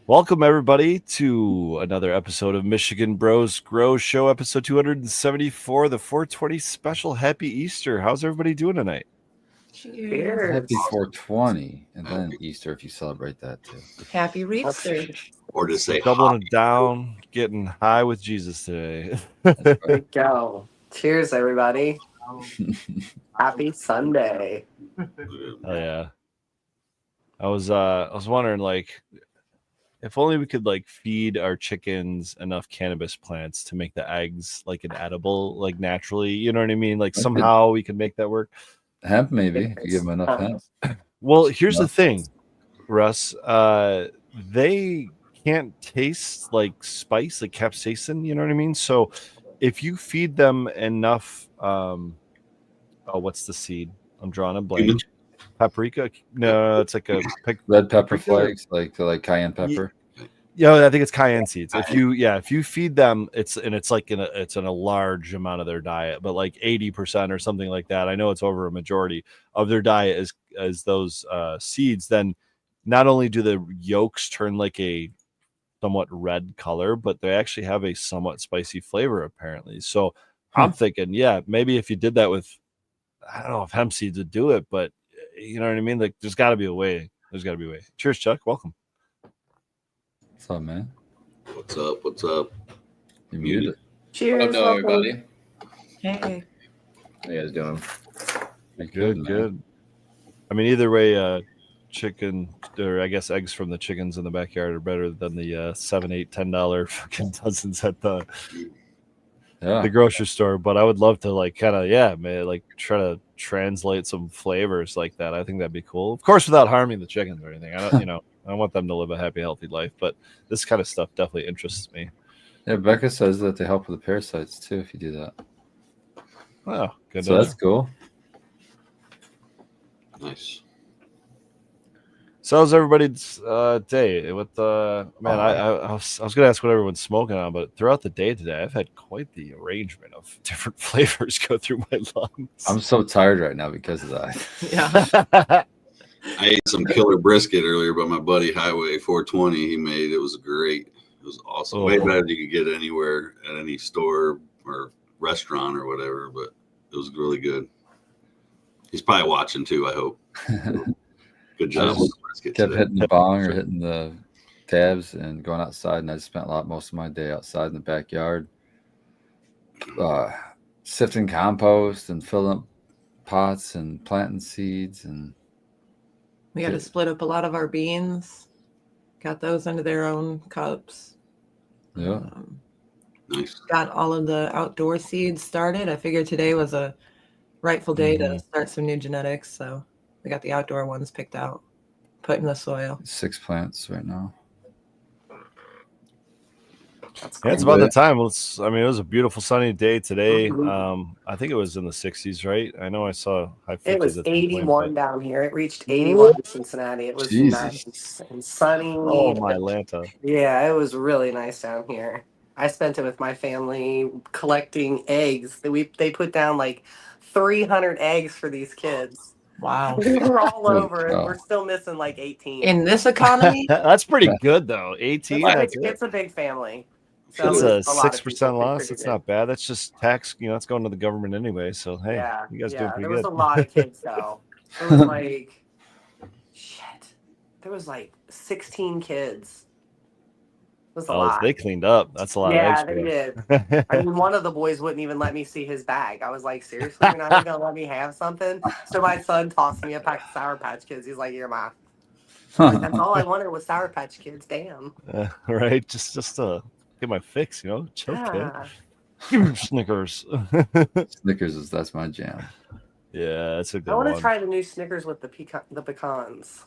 Welcome, everybody, to another episode of Michigan Bros Grow Show, episode 274, the 420 special. Happy Easter. How's everybody doing tonight? Cheers. Happy 420, and then Easter if you celebrate that too. Happy Reefster. Or just say Doubling it down, getting high with Jesus today. That's There right. we go. Cheers, everybody. Happy Sunday. Oh yeah. I was wondering, like, if only we could like feed our chickens enough cannabis plants to make the eggs like an edible, like naturally. You know what I mean? Like somehow we could make that work. Hemp, maybe, if you give them enough hemp. Well, here's the Enough. thing, Russ. They can't taste like spice, like capsaicin. You know what I mean? So if you feed them enough, what's the seed? I'm drawing a blank. Cumin? Paprika? No, it's like a Red pepper Paprika? flakes, like cayenne pepper. Yeah, I think it's cayenne seeds. If you feed them, it's like in a large amount of their diet, but like 80% or something like that. I know it's over a majority of their diet is those seeds. Then not only do the yolks turn like a somewhat red color, but they actually have a somewhat spicy flavor apparently. So I'm thinking, yeah, maybe if you did that with, I don't know if hemp seeds would do it, but you know what I mean? Like there's got to be a way. There's got to be a way. Cheers, Chuck. Welcome. What's up, man? What's up? What's up? You muted. Cheers. Hello, everybody. Hey. How you guys doing? it. Good. I mean, either way, chicken, or I guess eggs from the chickens in the backyard are better than the $7, $8, $10 fucking dozens at the Yeah. grocery store. But I would love to like kind of like try to translate some flavors like that. I think that'd be cool. Of course, without harming the chickens or anything. I don't, I want them to live a happy, healthy life. But this kind of stuff definitely interests me. Yeah, Becca says that they help with the parasites too if you do that. Oh, good. So that's cool. Nice. So how's everybody's day? With man, I was gonna ask what everyone's smoking on, but throughout the day today, I've had quite the arrangement of different flavors go through my lungs. I'm so tired right now because of that. Yeah. I ate some killer brisket earlier by my buddy Highway 420. He made it was great. It was awesome. Way Oh. better than you could get anywhere at any store or restaurant or whatever, but it was really good. He's probably watching too, I hope. Good job just with the brisket Kept today. hitting the bong or hitting the tabs and going outside, and I just spent most of my day outside in the backyard, sifting compost and filling up pots and planting seeds and We had to split up a lot of our beans. Got those into their own cups. yeah. Nice. Got all of the outdoor seeds started. I figured today was a rightful day to start some new genetics. So we got the outdoor ones picked out, put in the soil. 6 plants right now. That's Yeah, it's cool. about the time. It was a beautiful sunny day today. I think it was in the 60s, right? I know I saw high 50s. It was at some point, 81 but- down here. It reached 81 in Cincinnati. It was Jesus. nice and sunny. Oh my Atlanta! Yeah, it was really nice down here. I spent it with my family collecting eggs. They put down like 300 eggs for these kids. Wow. We were all Holy over and cow. we're still missing like 18. In this economy, That's pretty good though. 18. That's it. It's a big family. So That's it's a lot of 6% people. loss. Pretty It's good. not bad. That's just tax. It's going to the government anyway. So hey, Yeah, you guys yeah. doing pretty There was good. a lot of kids though. There was like, shit. There was like 16 kids. It was a Oh, lot. they cleaned up. That's a lot Yeah, of they eggs. did. I mean, one of the boys wouldn't even let me see his bag. I was like, seriously, you're not even gonna let me have something? So my son tossed me a pack of Sour Patch Kids. He's like, "You're my." Like, that's all I wanted was Sour Patch Kids. Damn. Right? Just to get my fix. Chill, kid. Yeah. Give me Snickers. Snickers that's my jam. Yeah, that's a good I want one. to try the new Snickers with the pecans.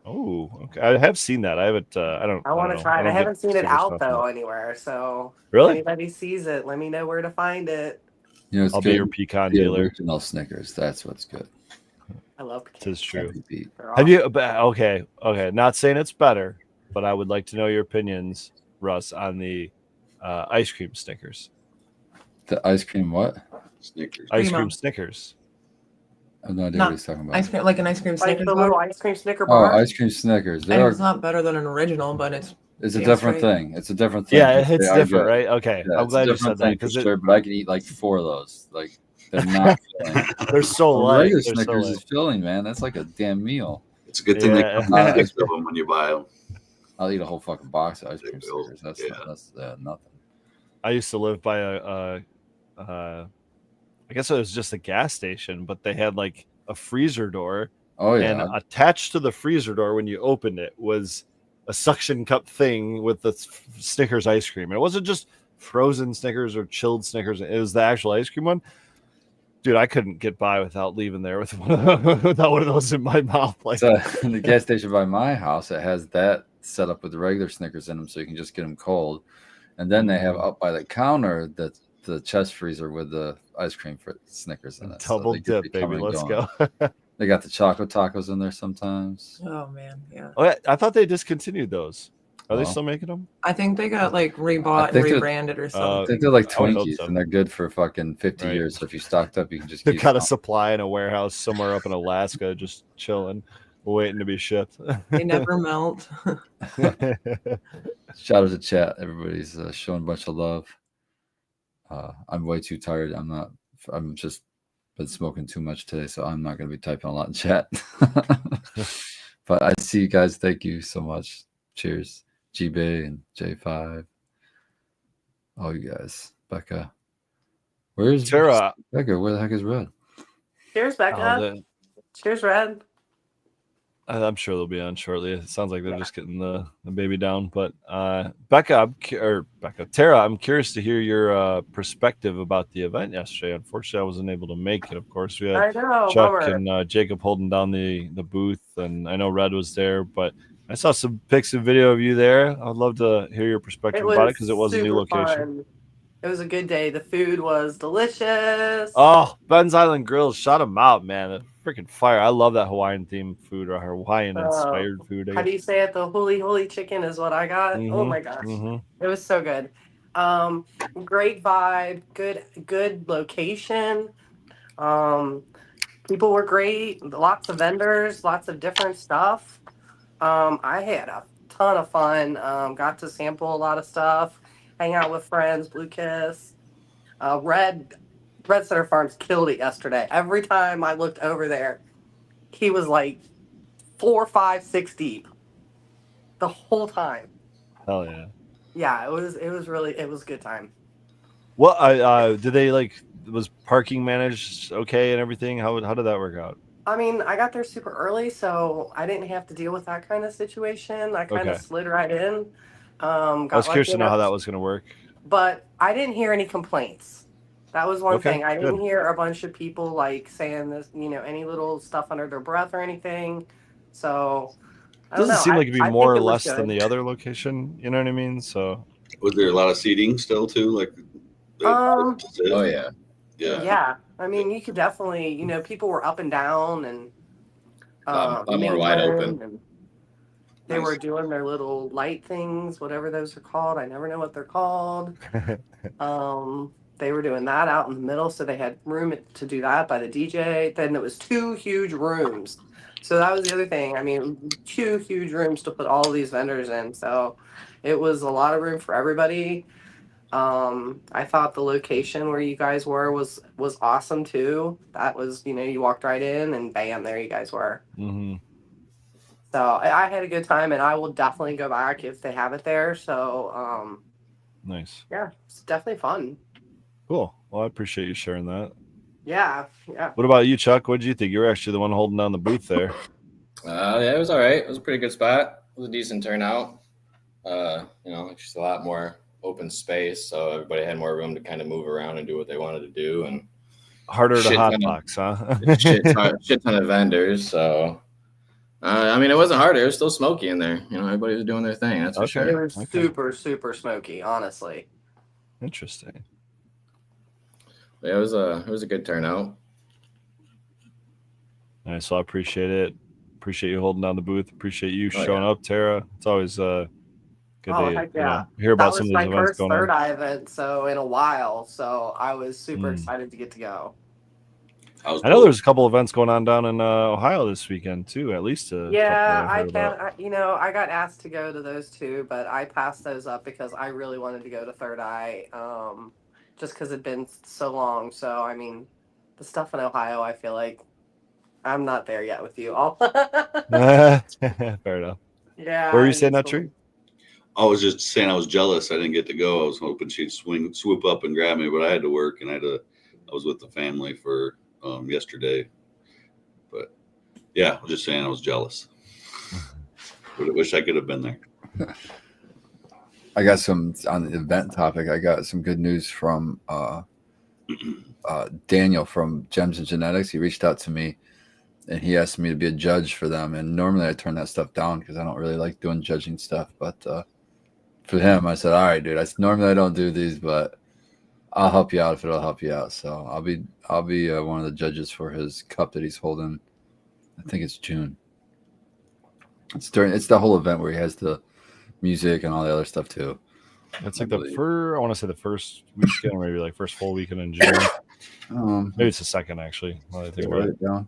Oh, okay. I have seen that. I haven't. I don't. I want don't to know. try it. I don't haven't get seen it Snickers out stuff though now. anywhere. So if Really? anybody sees it, let me know where to find it. It's I'll good. be your pecan The dealer. original Snickers. That's what's good. I love pecans. This is true. Every beat. They're Have awesome. you? Okay. Not saying it's better, but I would like to know your opinions, Russ, on the ice cream Snickers. The ice cream what? Snickers. Ice Primo. cream Snickers. I have no idea Not what he's talking about. Ice cream, like an ice cream Like Snickers the bar. little ice cream Snicker Oh, bar. ice cream Snickers. And it's not better than an original, but it's It's a tastes different great. thing. It's a different thing. Yeah, They it's are different, good. right? Okay, Yeah, I'm it's a glad you different said that thing for because sure, but I can eat like 4 of those. Like they're not filling. they're so A light. regular They're so Snickers light. is filling, man. That's like a damn meal. It's a good thing they come Yeah. with a gift of them when you buy them. I'll eat a whole fucking box of ice cream There you go. Snickers. That's Yeah. that's nothing. I used to live by I guess it was just a gas station, but they had like a freezer door, Oh yeah, and attached to the freezer door when you opened it was a suction cup thing with the Snickers ice cream. And it wasn't just frozen Snickers or chilled Snickers; it was the actual ice cream one. Dude, I couldn't get by without leaving there with without one of those in my mouth. Like, so in the gas station by my house, it has that set up with the regular Snickers in them, so you can just get them cold. And then they have up by the counter the chest freezer with the ice cream for Snickers in it. So double they keep dip, it baby. coming and Let's going. go. They got the chocolate tacos in there sometimes. Oh man, yeah. Oh, yeah, I thought they discontinued those. Are they Oh. still making them? I think they got like I rebought and think they're- rebranded or I something. think they're like I would hope Twinkies, so. and they're good for fucking 50 Right. years. So if you stocked up, you can just They've keep got a them. supply in a warehouse somewhere up in Alaska, just chilling, waiting to be shipped. They never melt. Shout out to chat. Everybody's showing a bunch of love. I'm way too tired. I'm just been smoking too much today, so I'm not going to be typing a lot in chat. But I see you guys. Thank you so much. Cheers. G-Bay and J5. All you guys. Becca. Where's Tara, Becca? Where the heck is Red? Cheers, Becca. Cheers, Red. I'm sure they'll be on shortly. It sounds like they're just getting the baby down. But Tara, I'm curious to hear your perspective about the event yesterday. Unfortunately, I wasn't able to make it. Of course, we I had know. Chuck Bummer. and Jacob holding down the booth, and I know Red was there. But I saw some pics and video of you there. I'd love to hear your perspective about it because it was a new super location. fun. It was a good day. The food was delicious. Oh, Ben's Island Grills, shout them out, man. A freaking fire. I love that Hawaiian themed food or Hawaiian inspired food. I How do you say it? The holy chicken is what I got. Oh Mhm, my gosh. mhm. It was so good. Great vibe, good location. People were great, lots of vendors, lots of different stuff. I had a ton of fun. Got to sample a lot of stuff, hang out with friends, Blue Kiss. Red Center Farms killed it yesterday. Every time I looked over there, he was like 4, 5, 6 deep the whole time. Hell yeah. Yeah, it was a good time. What did they was parking managed okay and everything? How did that work out? I mean, I got there super early, so I didn't have to deal with that kind of situation. I kind of Okay. slid right in. I was curious to know how that was going to work. But I didn't hear any complaints. That was one Okay, thing. I didn't good. hear a bunch of people like saying this, any little stuff under their breath or anything. So I don't Doesn't know. seem like it'd be I think more or it was less than good. the other location. You know what I mean? So Was there a lot of seating still too? Like, Um, Oh yeah. yeah. Yeah, I mean, you could definitely, people were up and down and Lot more wide open. mingling, and they Nice. were doing their little light things, whatever those are called. I never know what they're called. They were doing that out in the middle, so they had room to do that by the DJ. Then there was 2 huge rooms, so that was the other thing. I mean, 2 huge rooms to put all of these vendors in, so it was a lot of room for everybody. I thought the location where you guys were was awesome too. That was, you walked right in and bam, there you guys were. mhm. So I had a good time, and I will definitely go back if they have it there. So Nice. yeah, it's definitely fun. Cool. Well, I appreciate you sharing that. Yeah. What about you, Chuck? What did you think? You were actually the one holding down the booth there. Yeah, it was all right. It was a pretty good spot. It was a decent turnout. Just a lot more open space, so everybody had more room to kind of move around and do what they wanted to do, and Harder to Shit ton of- hotbox, huh? shit ton of vendors. So, it wasn't harder. It was still smoky in there. Everybody was doing their thing. That's for Okay. It sure. was Okay. super, super smoky, honestly. Interesting. Yeah, it was a good turnout. Nice. So I appreciate it. Appreciate you holding down the booth. Appreciate you Oh, showing yeah. up, Tara. It's always good Oh, to heck yeah. hear That about was some of my these events first going on. third eye event, so in a while. So I was super Mm. excited to get to go. I know there's a couple events going on down in Ohio this weekend too. At least Yeah, couple I heard about. can't. I got asked to go to those two, but I passed those up because I really wanted to go to Third Eye, just because it'd been so long. So I mean, the stuff in Ohio, I feel like I'm not there yet with you all. Fair enough. Yeah. Where were you I saying that, just- Tree? I was just saying I was jealous. I didn't get to go. I was hoping she'd swoop up and grab me, but I had to work and I was with the family for yesterday. But yeah, I was just saying I was jealous. But I wish I could have been there. I got some on the event topic. I got some good news from Daniel from Gems and Genetics. He reached out to me and he asked me to be a judge for them. And normally I turn that stuff down because I don't really like doing judging stuff. But for him, I said, all right, dude, normally I don't do these, but I'll help you out if it'll help you out. So I'll be one of the judges for his cup that he's holding. I think it's June. It's the whole event where he has the music and all the other stuff too. It's like I want to say the first weekend, or maybe like first full weekend in June. Maybe it's the second actually. Now that I think about Write it down.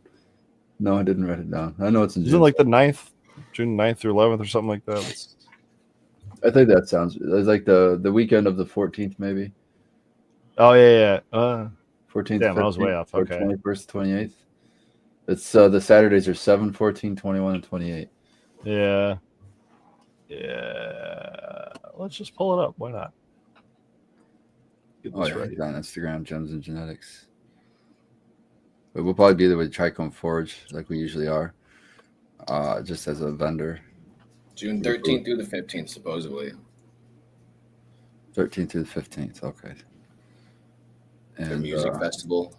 No, I didn't write it down. I know it's in Isn't June. it like the 9th, June 9th through 11th or something like that? I think that sounds. It's like the weekend of the 14th, maybe. Oh yeah. 14th. Damn, I was 15th, way off. or Okay. 21st, 28th. It's the Saturdays are 7, 14, 21, and 28. Yeah. Let's just pull it up. Why not? Get Oh this yeah, right. he's on Instagram, Gems and Genetics. But we'll probably be there with Trichome Forge, like we usually are, just as a vendor. June 13th through the 15th, supposedly. 13th through the 15th. Okay. The And music festival.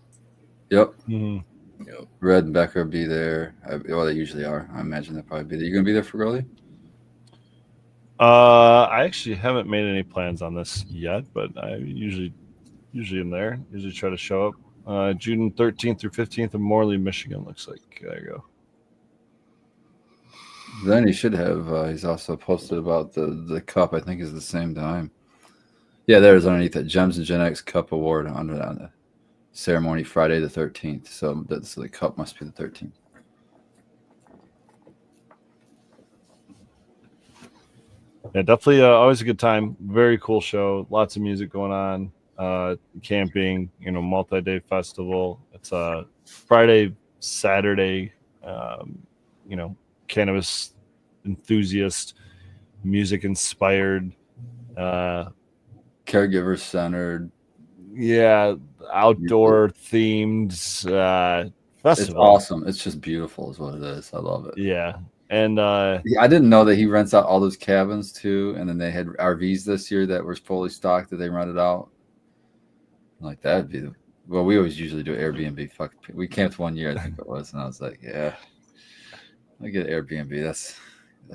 Yep. Mhm. Yep. Red and Becker will be there. Well, they usually are. I imagine they'll probably be there. You gonna be there for Girlie? I actually haven't made any plans on this yet, but I usually am there. Usually try to show up. June 13th through 15th in Morley, Michigan. Looks like there you go. Then he should have. He's also posted about the cup. I think is the same time. Yeah, there's underneath that Gems and Genetics Cup Award under on the ceremony Friday the 13th. So the cup must be the 13th. Yeah, definitely always a good time. Very cool show. Lots of music going on. Camping, multi-day festival. It's Friday, Saturday, cannabis enthusiast, music inspired. Caregiver centered. Yeah, outdoor themed festival. It's awesome. It's just beautiful is what it is. I love it. Yeah. And I didn't know that he rents out all those cabins too. And then they had RVs this year that were fully stocked that they rented out. Like that'd be well, we always usually do Airbnb. We camped one year, I think it was, and I was like, yeah, I get Airbnb. That's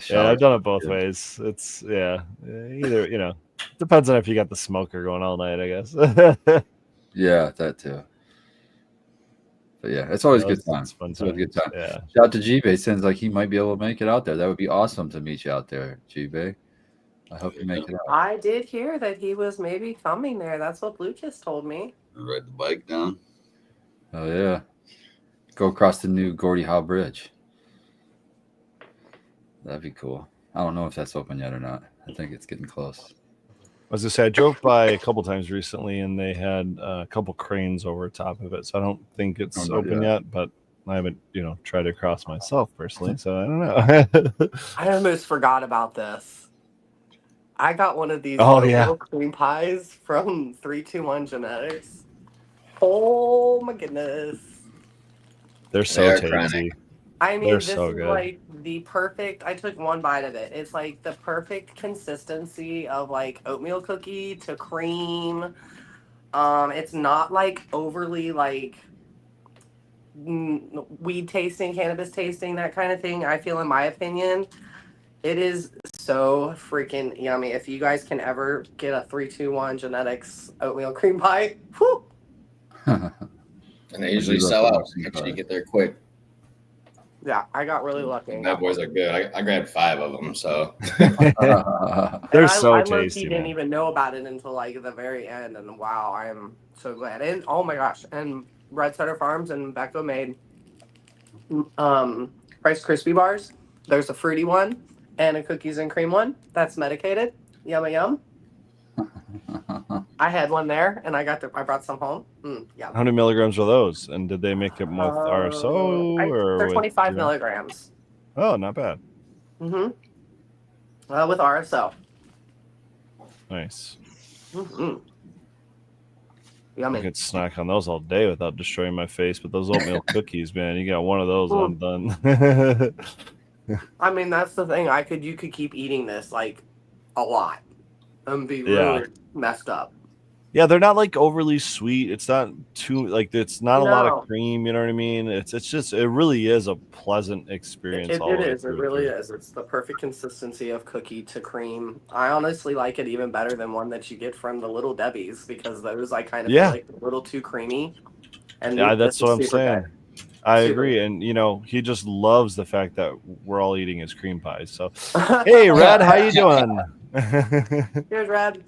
yeah, I've done it both ways. It's either depends on if you got the smoker going all night, I guess. Yeah, that too. But yeah, it's always a good time. It's fun. It's always a good time. Yeah. Shout out to G-Bay. Sounds like he might be able to make it out there. That would be awesome to meet you out there, G-Bay. I hope you make it out. I did hear that he was maybe coming there. That's what Lucas told me. Ride the bike down. Oh yeah, go across the new Gordie Howe Bridge. That'd be cool. I don't know if that's open yet or not. I think it's getting close. As I said, I drove by a couple times recently, and they had a couple cranes over top of it. So I don't think it's open yet, but I haven't, tried to cross myself personally. So I don't know. I almost forgot about this. I got one of these cream pies from 321 Genetics. Oh my goodness. They're so tasty. I mean, They're this so is good. like the perfect. I took one bite of it. It's like the perfect consistency of like oatmeal cookie to cream. It's not like overly like weed tasting, cannabis tasting, that kind of thing. I feel, in my opinion, it is so freaking yummy. If you guys can ever get a 321 Genetics oatmeal cream pie, whew. And they usually sell out. So make sure you get there quick. Yeah, I got really lucky. Bad boys are good. I grabbed 5 of them, so They're so I tasty. didn't even know about it until like the very end, and wow, I am so glad. And oh my gosh, and Red Sutter Farms and Becco made Rice Krispie bars. There's a fruity one and a cookies and cream one that's medicated. Yummy yum. I had one there, and I brought some home. Yeah. How many milligrams are those? And did they make them with RSO or they're with, 25 milligrams. Oh, not bad. Mm-hmm. With RSO. Nice. Mm-hmm. I Yummy. could snack on those all day without destroying my face. But those oatmeal cookies, man, you got one of those, I'm done. I mean, that's the thing. You could keep eating this like a lot and be Yeah. really messed up. Yeah, they're not like overly sweet. It's not too like it's not a lot No. of cream. You know what I mean? It's just it really is a pleasant experience. It all the way is. It through. really is. It's the perfect consistency of cookie to cream. I honestly like it even better than one that you get from the Little Debbie's because those I kind of Yeah. feel like a little too creamy. And Yeah, this that's is what I'm super saying. good. I Super. agree, and he just loves the fact that we're all eating his cream pies. So, hey, Red, how you doing? Here's Red.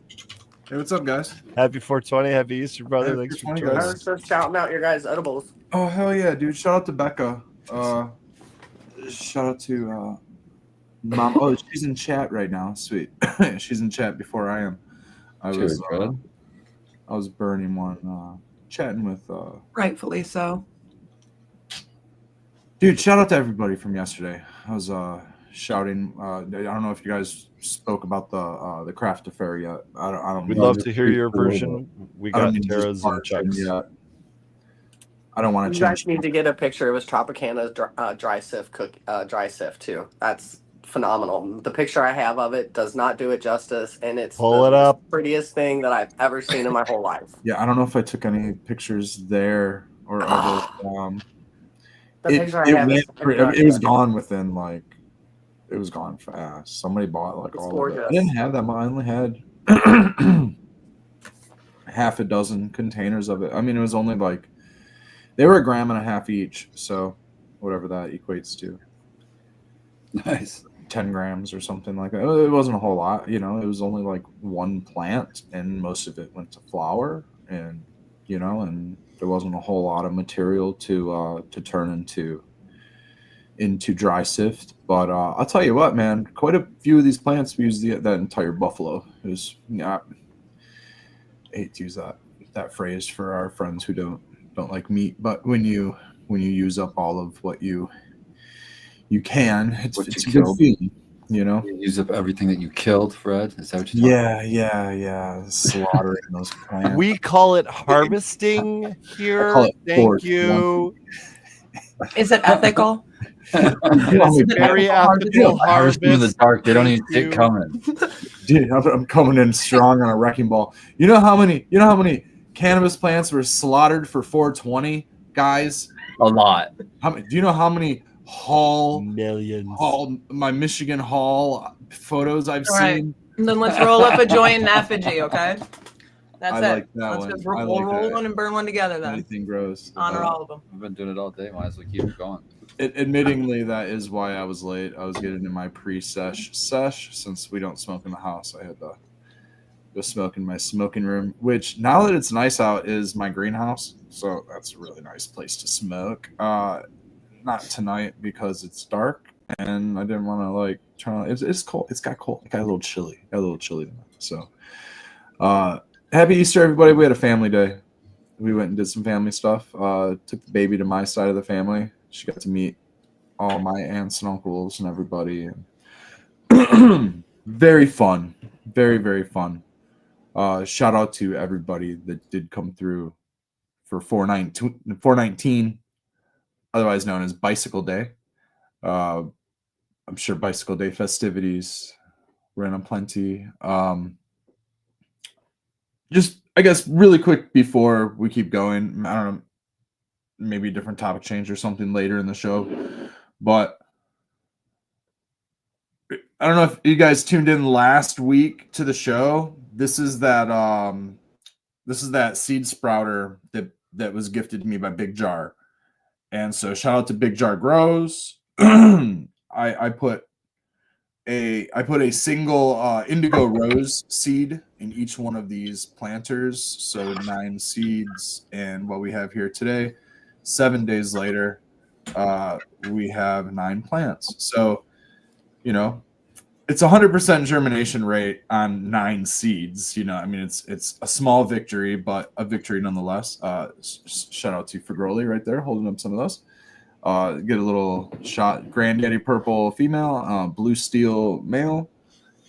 Hey, what's up, guys? Happy 420, happy Easter, brother. Happy Thanks for 420, joining I guys. us. was just shouting out your guys' edibles. Oh, hell yeah, dude. Shout out to Becca. Shout out to Mom. Oh, she's in chat right now. Sweet. She's in chat before I am. I Cheers, was burning one, chatting with Rightfully so. dude. Shout out to everybody from yesterday. I was shouting. I don't know if you guys spoke about the craft affair yet. I don't. We'd mean love to to hear speak your for a little version. bit. We I don't got mean to Tara's and just barge in Chuck's. yet. I don't want You to guys change. need to get a picture. It was Tropicana's dry sift dry sift too. That's phenomenal. The picture I have of it does not do it justice, and it's Pull the it up. prettiest thing that I've ever seen in my whole life. Yeah, I don't know if I took any pictures there or other. The It, picture I it, have went is it was gone within it was gone fast. Somebody bought like It's all gorgeous. of it. I didn't have that much. I only had half a dozen containers of it. I mean, it was only like they were 1.5 grams each, so whatever that equates to, Nice. 10 grams or something like that. It wasn't a whole lot, it was only like one plant, and most of it went to flour, and and there wasn't a whole lot of material to turn into dry sift. But I'll tell you what, man, quite a few of these plants we use that entire buffalo. It was not. I hate to use that phrase for our friends who don't like meat, but when you use up all of what you can, it's What a you good killed. feeling, You use up everything that you killed, Fred. Is that what you're talking Yeah. Slaughtering those plants. We call it harvesting here. call it Thank forced you. Is it ethical? It's very ethical Harvest in the harvest. dark. They don't even see Thank it you. coming. Dude, I'm coming in strong on a wrecking ball. You know how many cannabis plants were slaughtered for 420, guys? A lot. Do you know how many Millions. my Michigan Hall photos I've All right. seen? And then let's roll up a joint in effigy, okay? That's I it. like that Let's one. just I roll, like roll that. one and burn one together then. Anything gross. Honor all of them. I've been doing it all day. Might as well keep it going. Admittingly, that is why I was late. I was getting in my pre-sesh since we don't smoke in the house. I had to go smoke in my smoking room, which now that it's nice out is my greenhouse. So that's a really nice place to smoke. Not tonight because it's dark and I didn't want to turn on. It's cold. It got cold. It got a little chilly. Tonight. So happy Easter, everybody. We had a family day. We went and did some family stuff. Took the baby to my side of the family. She got to meet all my aunts and uncles and everybody. Very fun. Very, very fun. Shout out to everybody that did come through for 419, otherwise known as Bicycle Day. I'm sure Bicycle Day festivities ran on plenty. Just, I guess, really quick before we keep going, I don't know, maybe a different topic change or something later in the show, but I don't know if you guys tuned in last week to the show. This is that seed sprouter that was gifted to me by Big Jar, and so shout out to Big Jar Grows. I put I put a single indigo rose seed in each one of these planters, so 9 seeds. And what we have here today, 7 days later, we have 9 plants. So, you know, it's 100% germination rate on 9 seeds. You know, I mean, it's a small victory, but a victory nonetheless. Shout out to Fagroli right there, holding up some of those. Get a little shot. Granddaddy Purple female, Blue Steel male,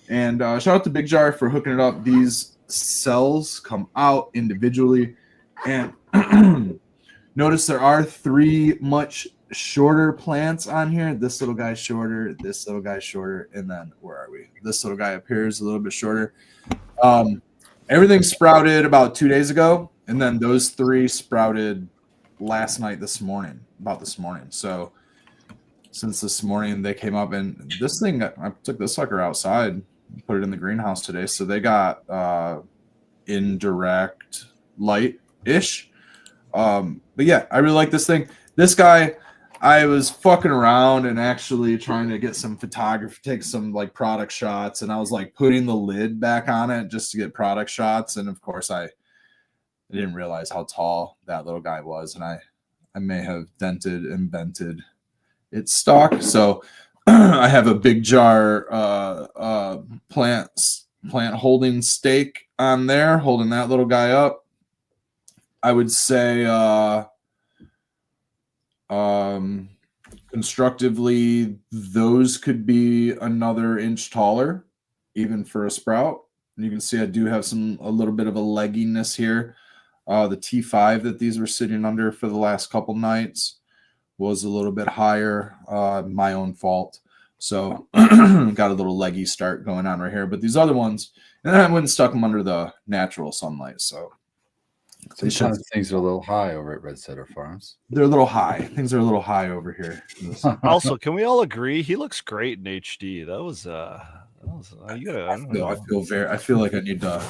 and shout out to Big Jar for hooking it up. These cells come out individually, and notice there are 3 much shorter plants on here. This little guy's shorter, this little guy's shorter, and then where are we? This little guy appears a little bit shorter. Everything sprouted about 2 days ago, and then those 3 sprouted last night, this morning. So since this morning they came up, and this thing, I took this sucker outside, put it in the greenhouse today, so they got indirect light ish. But yeah, I really like this thing. This guy, I was fucking around and actually trying to get some photography, take some like product shots, and I was like putting the lid back on it just to get product shots, and of course I didn't realize how tall that little guy was, and I may have dented and bented its stalk. So I have a Big Jar plant holding stake on there, holding that little guy up. I would say constructively, those could be another inch taller, even for a sprout. And you can see I do have a little bit of a legginess here. The T5 that these were sitting under for the last couple nights was a little bit higher. My own fault. So got a little leggy start going on right here. But these other ones, and I went and stuck them under the natural sunlight. So sometimes things are a little high over at Red Setter Farms. They're a little high. Things are a little high over here. Also, can we all agree he looks great in HD? That was I feel like I need to.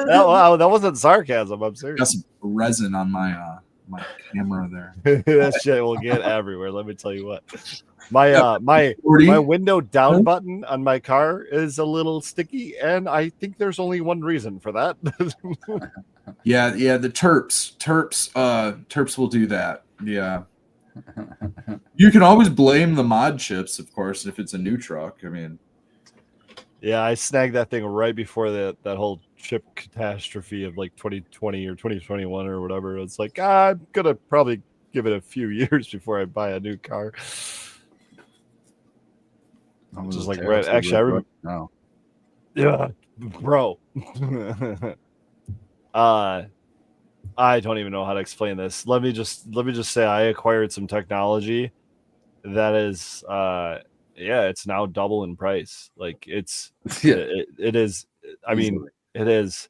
That wasn't sarcasm. I'm serious. Got some resin on my camera there. That shit will get everywhere. Let me tell you what. My window down button on my car is a little sticky, and I think there's only one reason for that. Yeah, the terps will do that. Yeah. You can always blame the mod chips, of course, if it's a new truck. I mean, yeah, I snagged that thing right before that whole chip catastrophe of like 2020 or 2021 or whatever. It's like, I'm gonna probably give it a few years before I buy a new car. Just like right. Actually, I remember. No. Yeah, bro. I don't even know how to explain this. Let me just say I acquired some technology that is it's now double in price. Like it is. I mean, it is.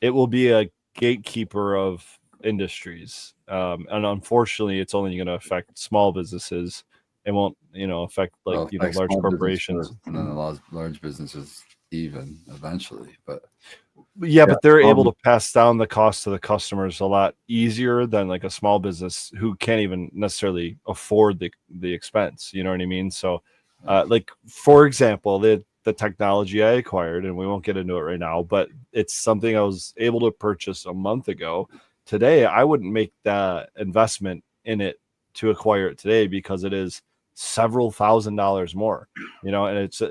It will be a gatekeeper of industries, and unfortunately, it's only going to affect small businesses. It won't, affect large corporations and then large businesses even eventually. But but they're able to pass down the cost to the customers a lot easier than like a small business who can't even necessarily afford the expense. You know what I mean? So, like for example, the technology I acquired, and we won't get into it right now, but it's something I was able to purchase a month ago. Today, I wouldn't make that investment in it to acquire it today because it is several $1,000s more, and it's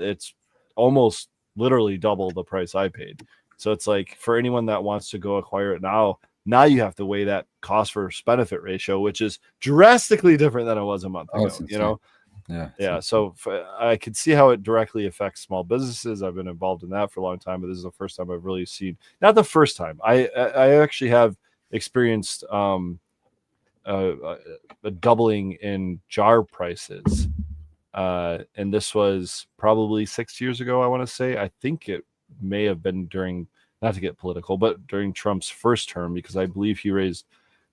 almost literally double the price I paid. So it's like for anyone that wants to go acquire it now you have to weigh that cost versus benefit ratio, which is drastically different than it was a month ago. Yeah. So I could see how it directly affects small businesses. I've been involved in that for a long time, but this is the first time I've really seen. Not the first time. I actually have experienced a doubling in jar prices, and this was probably 6 years ago. I want to say. I think it may have been during, not to get political, but during Trump's first term, because I believe he raised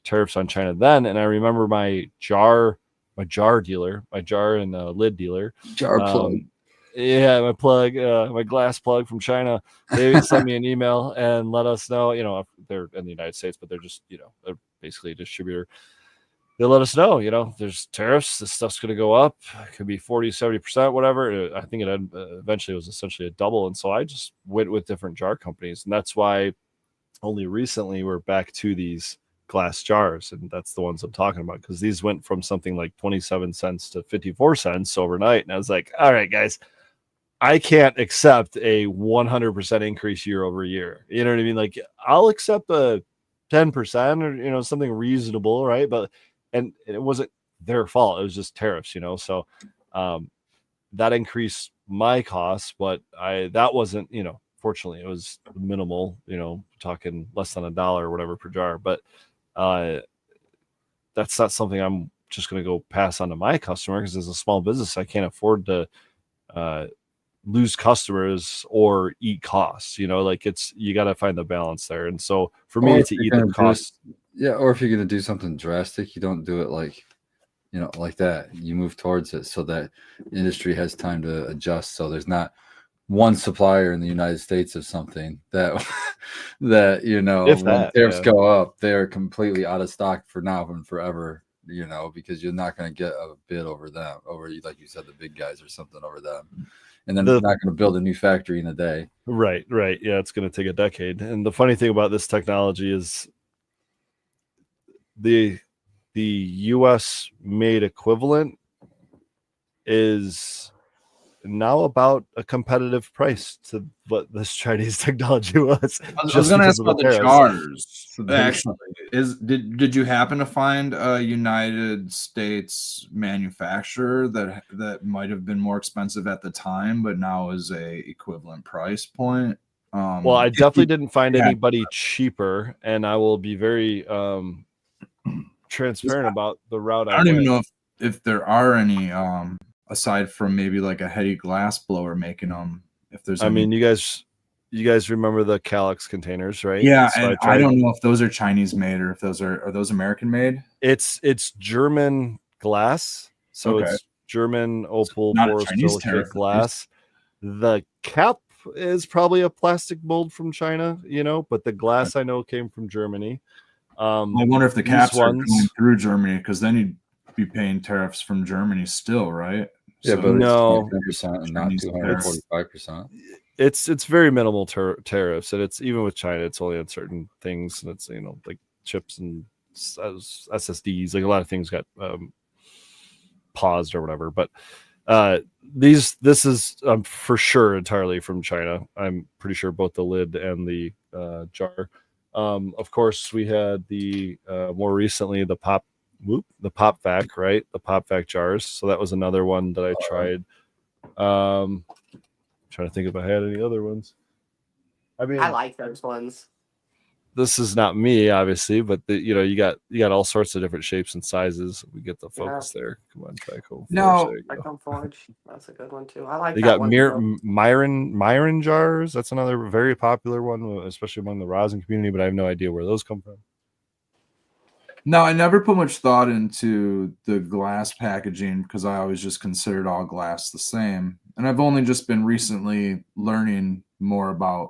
tariffs on China then. And I remember my jar dealer, my jar and lid dealer, plug. Yeah, my glass plug from China. They sent me an email and let us know, they're in the United States, but they're just, they're basically a distributor. they let us know, there's tariffs. This stuff's going to go up. It could be 40, 70%, whatever. I think it had, eventually was essentially a double. And so I just went with different jar companies. And that's why only recently we're back to these glass jars. And that's the ones I'm talking about, because these went from something like 27 cents to 54 cents overnight. And I was like, all right, guys, I can't accept a 100% increase year over year. You know what I mean? Like, I'll accept a 10% or, something reasonable, right? But and it wasn't their fault. It was just tariffs, So that increased my costs, but that wasn't, fortunately it was minimal, talking less than $1 or whatever per jar. But that's not something I'm just going to go pass on to my customer, because as a small business, I can't afford to lose customers or eat costs. Like you got to find the balance there. And so for me to eat the costs. Yeah, or if you're going to do something drastic, you don't do it like that. You move towards it so that the industry has time to adjust. So there's not one supplier in the United States of something that when tariffs go up, they're completely out of stock for now and forever, because you're not going to get a bid over them, over, like you said, the big guys or something over them. And then they're not going to build a new factory in a day. Right. Yeah, it's going to take a decade. And the funny thing about this technology is the US made equivalent is now about a competitive price to what this Chinese technology was. I was going to ask about the jars. Actually, did you happen to find a United States manufacturer that might have been more expensive at the time, but now is a equivalent price point? Well, I definitely didn't find anybody cheaper, and I will be very transparent about the route. I don't even know if there are any aside from maybe like a Heady glass blower making them. If there's, mean, you guys remember the Calyx containers, right? Yeah, so and I don't know if those are Chinese made or if those are those American made. It's German glass, so it's German opal borosilicate glass. The cap is probably a plastic mold from China, but the glass I know came from Germany. I wonder if the caps are going through Germany, because then you'd be paying tariffs from Germany still, right? Yeah, but no, it's 10% and not 245%. It's very minimal tariffs, and it's even with China, it's only on certain things, and it's like chips and SSDs, like a lot of things got paused or whatever. But this is for sure entirely from China. I'm pretty sure both the lid and the jar. Of course, we had the more recently the Pop Vac, right? The Pop Vac jars. So that was another one that I tried. Trying to think if I had any other ones. I mean, I like those ones. This is not me, obviously, but you got all sorts of different shapes and sizes. We get the focus there. Come on, Tyco. No, Tyco Forge. That's a good one too. I like. They got Myron jars. That's another very popular one, especially among the rosin community. But I have no idea where those come from. No, I never put much thought into the glass packaging because I always just considered all glass the same. And I've only just been recently learning more about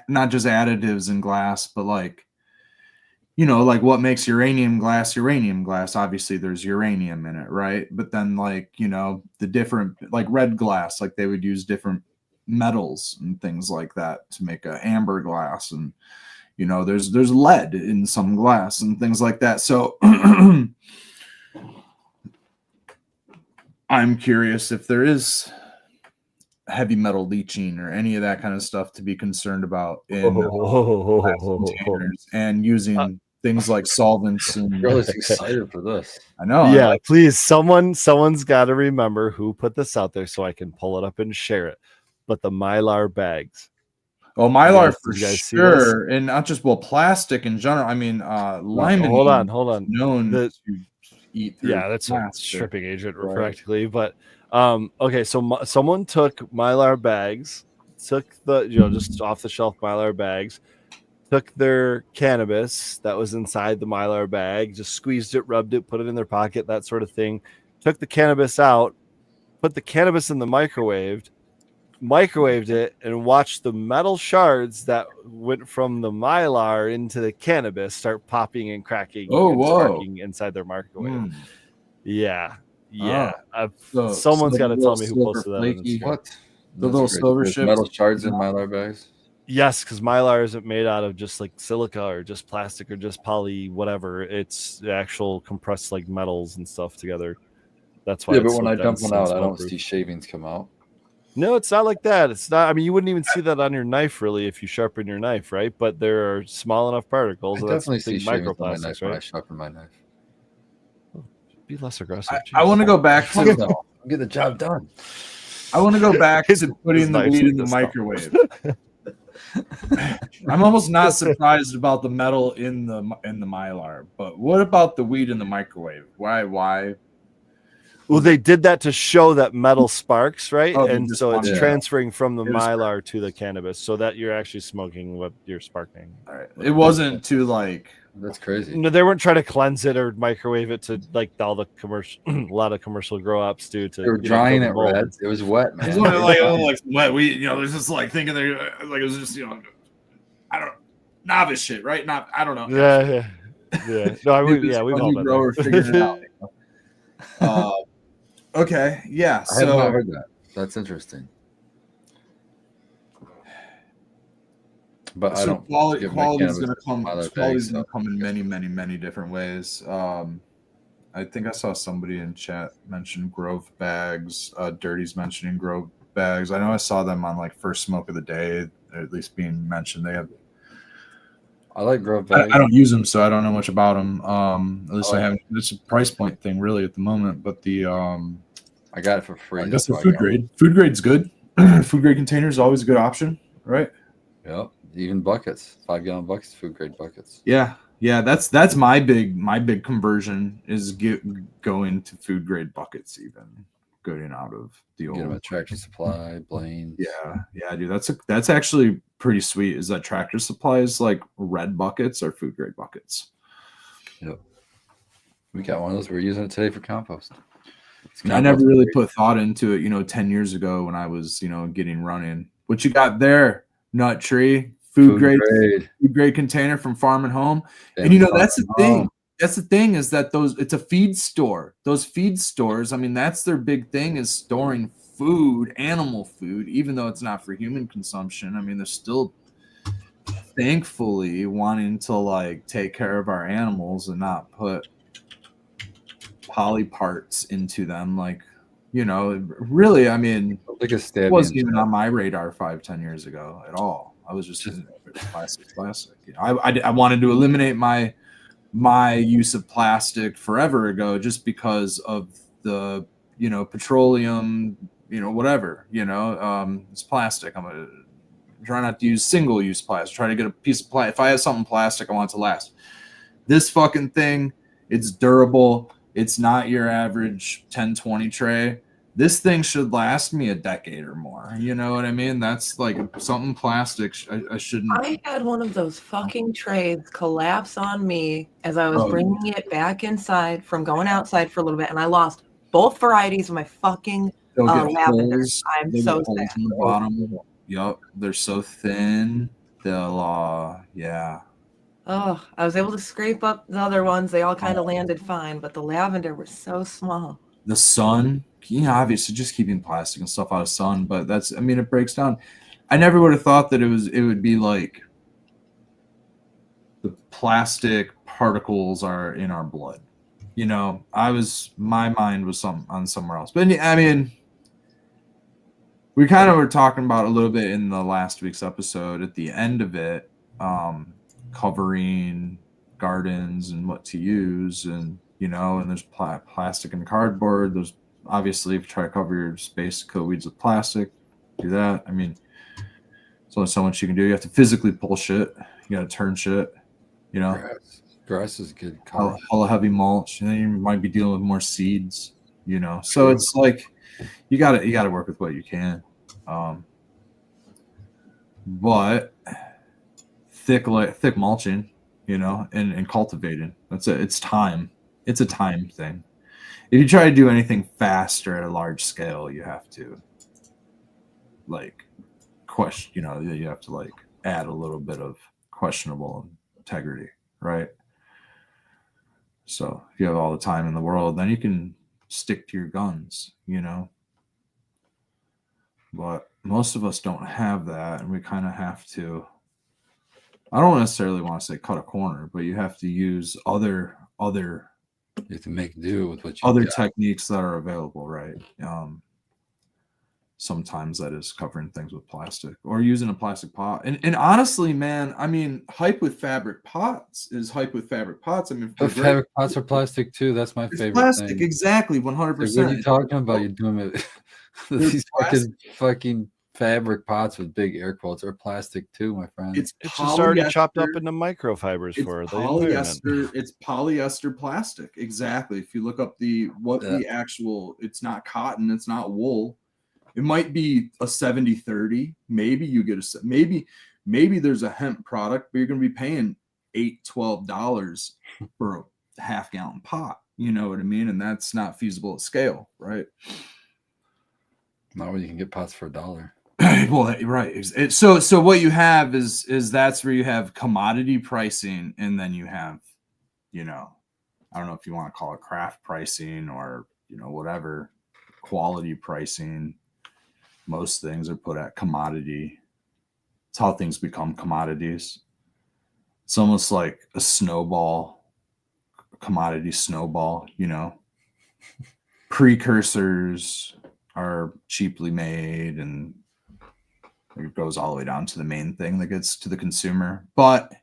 not just additives in glass, but like what makes uranium glass. Obviously there's uranium in it, right? But then the different, like red glass, like they would use different metals and things like that to make a amber glass. And there's lead in some glass and things like that. So I'm curious if there is heavy metal leaching or any of that kind of stuff to be concerned about in containers and using things like solvents. And I'm really excited for this. I know. Yeah, please, someone's got to remember who put this out there so I can pull it up and share it. But the Mylar bags. Oh, Mylar for sure, and not just plastic in general. I mean, limonene. Hold on. Known to eat through. Yeah, that's a stripping agent, practically. But okay, so someone took Mylar bags, took the just off the shelf Mylar bags, took their cannabis that was inside the Mylar bag, just squeezed it, rubbed it, put it in their pocket, that sort of thing. Took the cannabis out, put the cannabis in the microwave, microwaved it and watched the metal shards that went from the mylar into the cannabis start popping and cracking Oh, and whoa. sparking inside their microwave. Mm. Yeah. Yeah. So- Someone's so got to the tell little me who silver posted that. flaky- On Instagram. What? The little crazy. silver There's ships- metal shards in Mylar bags. Yes, because mylar isn't made out of just like silica or just plastic or just poly whatever. It's actual compressed like metals and stuff together. That's why. Yeah, it's but when so I dump dense one and out, I don't smoke-proof. see shavings come out. No, it's not like that. It's not. I mean, you wouldn't even see that on your knife, really, if you sharpen your knife, right? But there are small enough particles. I and that's definitely see big shavings on my microplastics, knife when I right? sharpen my knife. Be less aggressive. I want to go back Fuck to. no. I'm getting the job done. I want to go back His- to putting his the knife's weed like in the this now. microwave. I'm almost not surprised about the metal in the mylar, but what about the weed in the microwave? Why? Well, they did that to show that metal sparks, right? Oh, they And just so it's wanted to- transferring from the It was- mylar to the cannabis, so that you're actually smoking what you're sparking. All right. It wasn't to like. That's crazy. No, they weren't trying to cleanse it or microwave it to like all the commercial, a lot of commercial grow ups do. To They were you know, drying kill it the mold. red. It was wet, man. It's like wet weed. You know, there's just like thinking they like it was just I don't novice shit, right? Not I don't know. Yeah. No, I mean, Maybe yeah, some we've new all been grower there. figured it out. Okay, yeah. I have not So heard that. That's interesting. But I don't. give my quality's cannabis gonna come. Mylar Quality's bags, gonna so- come in many different ways. I think I saw somebody in chat mention Grove bags. Dirty's mentioning Grove bags. I know I saw them on like First Smoke of the Day, at least being mentioned. They have. I like Grove bags. I don't use them, so I don't know much about them. At least Oh. I haven't. It's a price point thing, really, at the moment. But the I got it for free. I guess that's the why I food got it. grade. Food grade's good. Food grade container is always a good option, right? Yep. Even buckets, 5-gallon buckets, food grade buckets. Yeah. That's my big conversion is going to food grade buckets, even getting out of the Get them old. at Tractor Supply, Blaine's. Yeah, dude. That's actually pretty sweet. Is that Tractor Supply's like red buckets or food grade buckets? We got one of those. We're using it today for compost. It's I never really compost put thought into it, 10 years ago when I was, getting running. What you got there, Nut Tree? Food grade food grade container from Farm and Home. And that's the thing. That's the thing is that it's a feed store. Those feed stores, I mean, that's their big thing is storing food, animal food, even though it's not for human consumption. I mean, they're still thankfully wanting to like take care of our animals and not put poly parts into them. Like, really, I mean, like a it stab. wasn't even on my radar 5-10 years ago at all. I was just plastic. I wanted to eliminate my use of plastic forever ago, just because of the petroleum, whatever. It's plastic. I'm gonna try not to use single use plastic. Try to get a piece of plastic. If I have something plastic, I want it to last. This fucking thing, it's durable. It's not your average 10-20 tray. This thing should last me a decade or more. You know what I mean? That's like something plastic. I shouldn't. I had one of those fucking trays collapse on me as I was bringing it back inside from going outside for a little bit, and I lost both varieties of my fucking They'll get lavender. holes. I'm They'll so get holes sad. in the bottom. Yup, they're so thin. They'll yeah. Oh, I was able to scrape up the other ones. They all kind of landed fine, but the lavender was so small. The sun, obviously just keeping plastic and stuff out of sun, but it breaks down. I never would have thought that it would be like the plastic particles are in our blood. My mind was on somewhere else. But I mean, we kind of were talking about a little bit in the last week's episode at the end of it, covering gardens and what to use, and and there's plastic and cardboard. There's obviously, if you try to cover your space, kill weeds with plastic, do that. I mean, there's only so much you can do. You have to physically pull shit. You got to turn shit. Grass is good. Color. All heavy mulch, and then you might be dealing with more seeds. So it's like you got to work with what you can. But thick mulching, and cultivating. That's it. It's time. It's a time thing. If you try to do anything faster at a large scale, you have to like question, you have to like add a little bit of questionable integrity, right? So if you have all the time in the world, then you can stick to your guns, but most of us don't have that, and we kind of have to, I don't necessarily want to say cut a corner, but you have to use other You have to make do with what you other got. techniques that are available, right? Sometimes that is covering things with plastic or using a plastic pot. And honestly, man, I mean, hype with fabric pots is hype with fabric pots. I mean, But fabric pots are plastic too. That's my it's favorite plastic, thing. exactly, 100%. Like, what are you talking about? You're doing it. These fucking fabric pots with big air quotes are plastic too, my friend. It's It's just already chopped up polyester. into microfibers It's for the environment. polyester. It's polyester plastic. Exactly. If you look up the actual, it's not cotton. It's not wool. It might be a 70-30. Maybe you get maybe there's a hemp product, but you're going to be paying $12 for a half-gallon pot. You know what I mean? And that's not feasible at scale, right? Not where you can get pots for $1. Well, right. So what you have is that's where you have commodity pricing, and then you have, I don't know if you want to call it craft pricing or whatever, quality pricing. Most things are put at commodity. It's how things become commodities. It's almost like a snowball, a commodity snowball. Precursors are cheaply made, and it goes all the way down to the main thing that gets to the consumer. But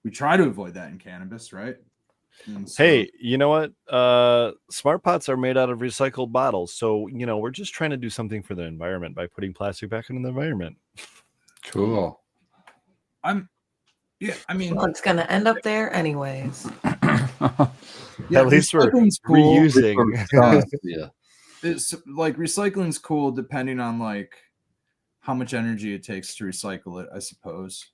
we try to avoid that in cannabis, right? So, Hey, you know what? Smart pots are made out of recycled bottles. So, we're just trying to do something for the environment by putting plastic back into the environment. Cool. I mean, Well, it's gonna end up there anyways. yeah, At least we're recycling's cool. reusing. Yeah. It's like recycling's cool depending on like how much energy it takes to recycle it, I suppose.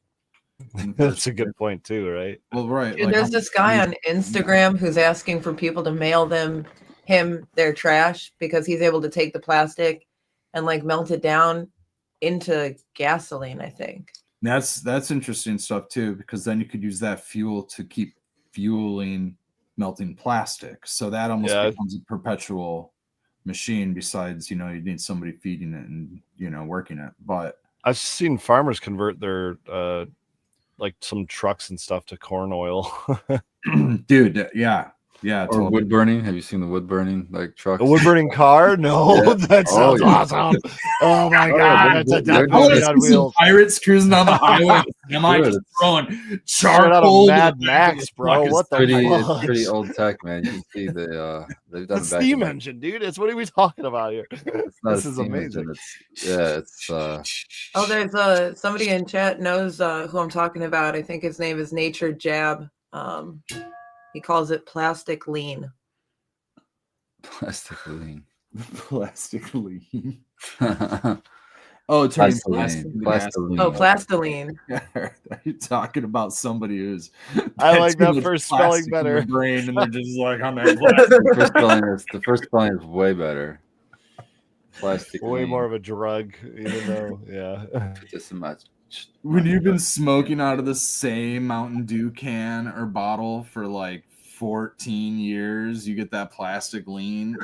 That's a good point too, right? Well, right. Dude, like there's how this much guy energy- on Instagram who's asking for people to mail him their trash because he's able to take the plastic and like melt it down into gasoline, I think. That's interesting stuff too, because then you could use that fuel to keep fueling melting plastic. So that almost becomes a perpetual machine. Besides, you need somebody feeding it and working it. But I've seen farmers convert their like some trucks and stuff to corn oil. dude, yeah. Or Totally. wood burning. Have you seen the wood burning like trucks? A wood burning car? No, Yeah. that sounds yeah. awesome. Oh my Oh, god, they're- it's a they're death I want movie to on see some wheels. pirates cruising down the highway. Am I Dude, just it's throwing Straight out charcoal? of to Mad the back of Max, the bro. truck? What the It's fuck? pretty old tech, man. You can see they've done The it back in steam like- engine, dude. It's what are we talking about here? It's not This a is steam amazing. engine, it's Oh, there's somebody in chat knows who I'm talking about. I think his name is Nature Jab. He calls it plastic lean. plastic lean. Plastic lean. Oh, turning Plastiline. plastic into Plastiline. Oh, plastoline. Are you talking about somebody who's I like got too that much first spelling plastic in their better. brain, and they're just like, I'm at plastic. The first spelling is way better. Plastic. Way lean. more of a drug, even though, yeah. Just so much. When you've been smoking out of the same Mountain Dew can or bottle for like 14 years, you get that plastic lean.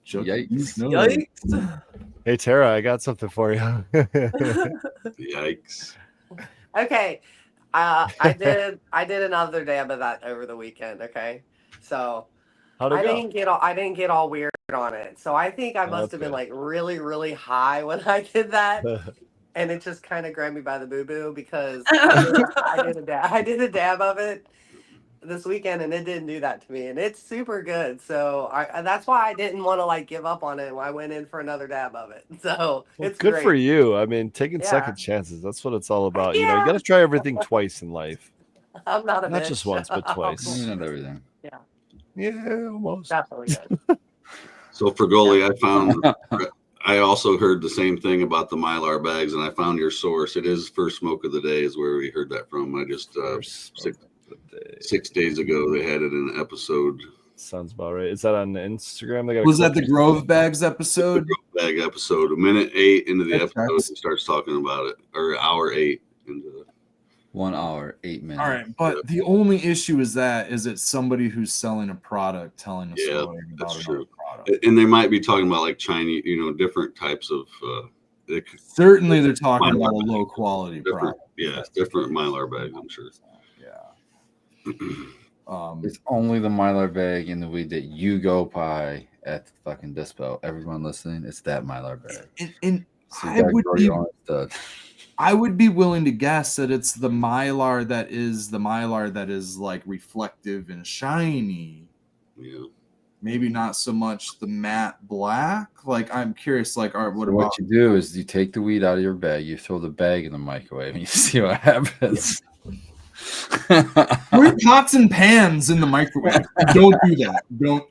Yikes. Yikes. Hey Tara, I got something for you. Yikes. Okay. I did another dab of that over the weekend. Okay. So How'd it I go? didn't get all weird on it. So I think I must have been Okay. like really, really high when I did that. And it just kind of grabbed me by the boo boo because I did a dab of it this weekend and it didn't do that to me. And it's super good. So that's why I didn't want to like give up on it. I went in for another dab of it. So Well, it's good great. for you. I mean, taking Yeah. second chances. That's what it's all about. You Yeah. got to try everything twice in life. I'm not a Not bitch. just once, but twice. Not everything. Yeah, almost. Definitely good. So for Goalie, I also heard the same thing about the Mylar bags, and I found your source. It is First Smoke of the Day is where we heard that from. I just First smoke of the day. 6 days ago they had it in an episode Sounds about right. Is that on Instagram? They got a Was clip that the or Grove Bags episode? Bag episode. A minute 8 into the That's episode, nice. he starts talking about it, or hour 8 into the. 1 hour, 8 minutes. All right, but the only issue is it's somebody who's selling a product telling a Yeah, story about that's another true. product. And they might be talking about like Chinese, different types of. Certainly, they're talking about a low quality different, product. yeah, different Mylar bags. I'm sure. Yeah. It's only the Mylar bag in the weed that you go buy at the fucking dispo. Everyone listening, it's that Mylar bag. And So you I gotta would grow be your own stud. I would be willing to guess that it's the Mylar that is like reflective and shiny. Yeah. Maybe not so much the matte black. Like I'm curious, like, all right, what So about what you do is you take the weed out of your bag, you throw the bag in the microwave, and you see what happens. Put pots and pans in the microwave? Don't do that.